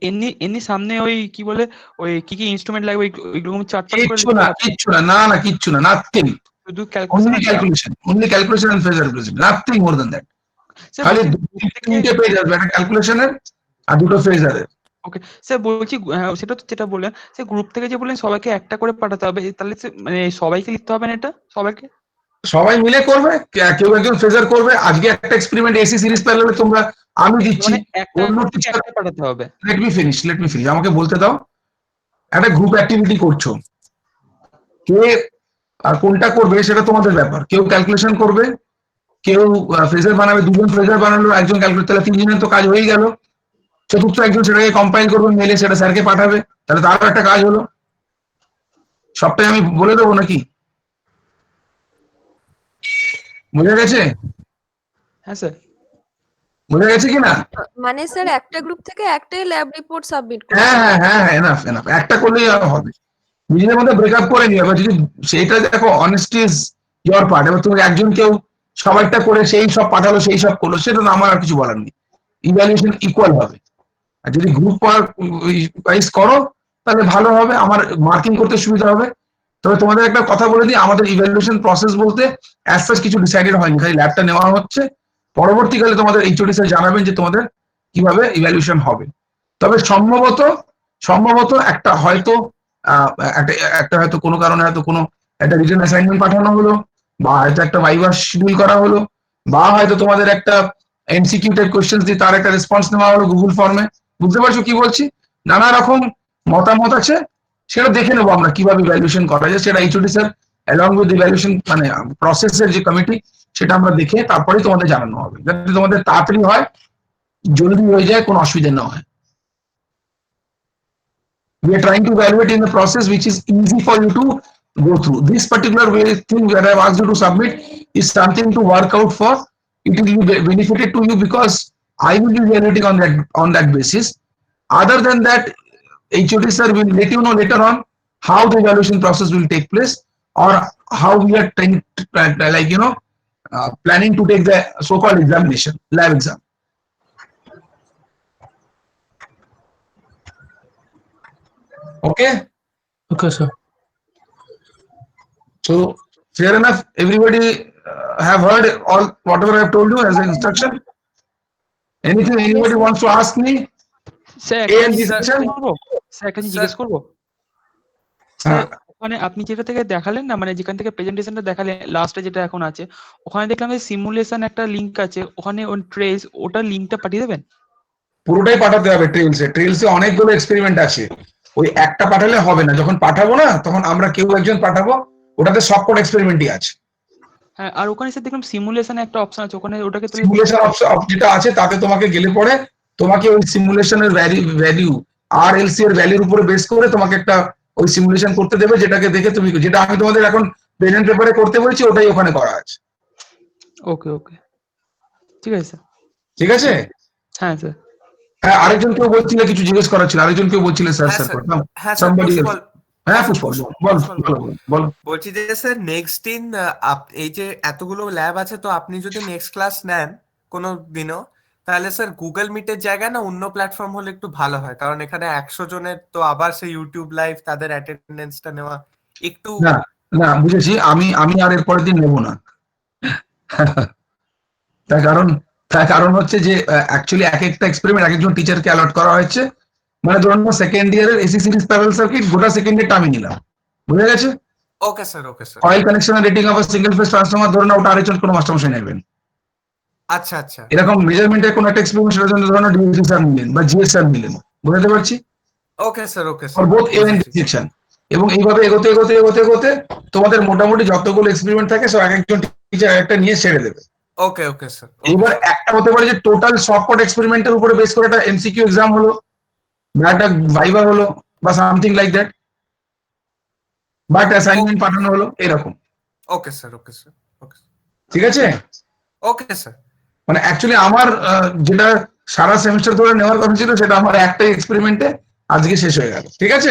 এমনি সামনে ওই কি বলে ওই কি ইনস্ট্রুমেন্ট লাগবে ওইগুলো চারটা কিচ্ছু না, নাথিং, শুধু only calculation and phasor representation, nothing more than that. খালি 3টে পেজ আসবে, একটা ক্যালকুলেশনের আর দুটো ফেজারের। ওকে স্যার বলছি, সেটা তো যেটা বললেন স্যার, গ্রুপ থেকে যে বললেন সবাইকে একটা করে পাঠাতে হবে, তাহলে মানে সবাইকে লিখতে হবে না এটা, সবাই মিলে করবে, কেউ একজন ফেজার করবে। আজকে একটা এক্সপেরিমেন্ট এসি সিরিজ প্যারালালে তোমরা আমি দিচ্ছি, অন্য টিচার পাঠাতে হবে। লেট মি ফিনিশ, আমাকে বলতে দাও। একটা গ্রুপ অ্যাক্টিভিটি করছো, কে আর কোনটা করবে সেটা তোমাদের ব্যাপার, কেউ ক্যালকুলেশন করবে, কেউ ফ্রেজার বানাবে, দুজন ফ্রেজার বানালো, একজন ক্যালকুলেট, তাহলে 3জনের তো কাজ হয়ে গেল। চতুর্থ একজন সেটাকে কম্পাইল করবে, মেলে সেটা স্যারকে পাঠাবে, তাহলে তারও একটা কাজ হলো। সবটাই আমি বলে দেবো নাকি? বুঝে গেছে? হ্যাঁ স্যার। বুঝে গেছে কিনা? মানে স্যার একটা গ্রুপ থেকে একটাই ল্যাব রিপোর্ট সাবমিট করতে হ্যাঁ, এনাফ, একটা করলেই হবে। নিজেদের মধ্যে ব্রেকআপ করে নিও। এবার যদি সেটা দেখো, অনেস্টি ইজ ইয়োর পার্ট। এবার তুমি একজন কেউ সবাইটা করে সেই সব পাঠালো, সেই সব করলো, সেটা আমার আর কিছু বলার নেই। ইভ্যালুয়েশন ইকুয়াল হবে। আর যদি গ্রুপ ওয়াইজ করো তাহলে ভালো হবে, আমার মার্কিং করতে সুবিধা হবে। তবে তোমাদের একটা কথা বলে দিই, আমাদের ইভ্যালুয়েশন প্রসেস বলতে অ্যাজ সাচ কিছু ডিসাইডেড হয়নি, খালি ল্যাবটা নেওয়া হচ্ছে। পরবর্তীকালে তোমাদের এইচওডি স্যার জানাবেন যে তোমাদের কিভাবে ইভ্যালুয়েশন হবে। তবে সম্ভবত একটা হয়তো কোনো কারণে হয়তো কোনো একটা রিটেন অ্যাসাইনমেন্ট পাঠানো হলো, বা হয়তো একটা ভাইভা শিডিউল করা হলো, বা হয়তো তোমাদের একটা এমসিকিউ টাইপ কোশ্চেন দিয়ে তার একটা রেসপন্স নেওয়া হলো গুগল ফর্মে। বুঝতে পারছো কি বলছি? নানা রকম মতামত আছে, সেটা দেখে নেবো আমরা কিভাবে ইভ্যালুয়েশন করা যায়। সেটা HOD sir along with evaluation মানে প্রসেসের যে কমিটি, সেটা আমরা দেখে তারপরেই তোমাদের জানানো হবে, যাতে তোমাদের তাড়াতাড়ি হয়, জলদি হয়ে যায়, কোনো অসুবিধা না হয়। We are trying to evaluate in the process which is easy for you to go through. This particular thing that I have asked you to submit is something to work out for. It will be benefited to you because I will be evaluating on that basis. Other than that, HOD sir will let you know later on how the evaluation process will take place, or how we are planning to take the so-called examination, lab exam. Okay, sir. So fair enough, everybody have heard all whatever I have told you as an instruction. Anything anybody wants to ask me? Sir A and B section? একটা জিজ্ঞেস করবো sir, ওখানে আপনি যেটা থেকে দেখালেন না, মানে যেখান থেকে প্রেজেন্টেশনটা দেখালেন লাস্টে যেটা এখন আছে, ওখানে দেখলাম যে সিমুলেশন একটা লিংক আছে, ওখানে ওই ট্রেস, ওটার লিংকটা পাঠিয়ে দেবেন? পুরোটাই পাঠাতে হবে ট্রেলসে। ট্রেলসে অনেকগুলো এক্সপেরিমেন্ট আছে, ওই একটা পাঠালে হবে না, যখন পাঠাবো না তখন আমরা কেউ একজন পাঠাবো, ওটাতে সবকটা এক্সপেরিমেন্টই আছে। হ্যাঁ, আর ওখানে স্যার দেখলাম সিমুলেশন একটা অপশন আছে, ওখানে ওটাকে তো সিমুলেশন যেটা আছে তাতে তোমাকে গেলে পরে তোমাকে ওই সিমুলেশনের ভ্যালু আর এলসি এর ভ্যালুর উপরে বেস করে তোমাকে একটা ওই সিমুলেশন করতে দেবে, যেটাকে দেখে তুমি, যেটা আমি তোমাদের এখন প্রেজেন্ট পেপারে করতে বলেছি ওটাই ওখানে করা আছে। ওকে ওকে, ঠিক আছে স্যার। ঠিক আছে? হ্যাঁ স্যার। হ্যাঁ, আরেকজন কেউ বলছিলে, কিছু জিজ্ঞেস করার ছিল, আরেকজন কেউ বলছিলেন স্যার হ্যাঁ স্যার স্যার, করতাম। হ্যাঁ স্যার, Somebody else. পুষ্পল, হ্যাঁ হ্যাঁ স্যার, পুষ্পল, বল বল। বলছি যে স্যার নেক্সট দিন এই যে এতগুলো ল্যাব আছে, তো আপনি যদি নেক্সট ক্লাস নেন কোনো দিনও, তাহলে স্যার গুগল মিটের জায়গায় না অন্য প্ল্যাটফর্ম হলে একটু ভালো হয়, কারণ এখানে 100 জনের তো আবার সেই ইউটিউব লাইভ তাদের অ্যাটেন্ডেন্সটা নেওয়া একটু। না না, বুঝেছি, আমি আর এর পরের দিন নেবো না। তার কারণ হচ্ছে যে অ্যাকচুয়ালি এক একটা এক্সপেরিমেন্ট এক একজন টিচারকে অ্যালট করা হয়েছে। মানে ধরুন সেকেন্ড ইয়ারের এসি সিরিজ প্যারালাল সার্কিট গোটা সেকেন্ড ইয়ারটা আমি নিলাম, বুঝে গেছে? ওকে sir, okay sir. Oil connection rating of single phase transformer ধরুন ওটা আরেকজন কোনো মাস্টারমশাই নেবেন। আচ্ছা আচ্ছা, এরকম মেজারমেন্টের কোনো একটা এক্সপেরিমেন্ট সেটার জন্য ধরুন ডিএসি স্যার নিলেন বা জিএস স্যার নিলেন, বুঝতে পারছি? Okay sir, okay for both A and detection. এবং এইভাবে এগোতে এগোতে এগোতে এগোতে তোমাদের মোটামুটি যতগুলো এক্সপেরিমেন্ট থাকে সব এক একজন টিচার একটা নিয়ে ছেড়ে দেবে। ওকে ওকে স্যার। এবার একটা হতে পারে যে টোটাল সবকট এক্সপেরিমেন্টের উপরে বেস করে একটা এমসিকিউ এক্সাম হলো বা একটা ভাইভা হলো বা সামথিং লাইক দ্যাট, বা একটা অ্যাসাইনমেন্ট পাঠানো হলো, এরকম। ওকে স্যার, ওকে স্যার, ওকে, ঠিক আছে? Okay sir. মানে অ্যাকচুয়ালি আমার যেটা সারা সেমিস্টার ধরে নেওয়ার কথা ছিল সেটা আমার একটাই এক্সপেরিমেন্টে আজকে শেষ হয়ে গেল। ঠিক আছে?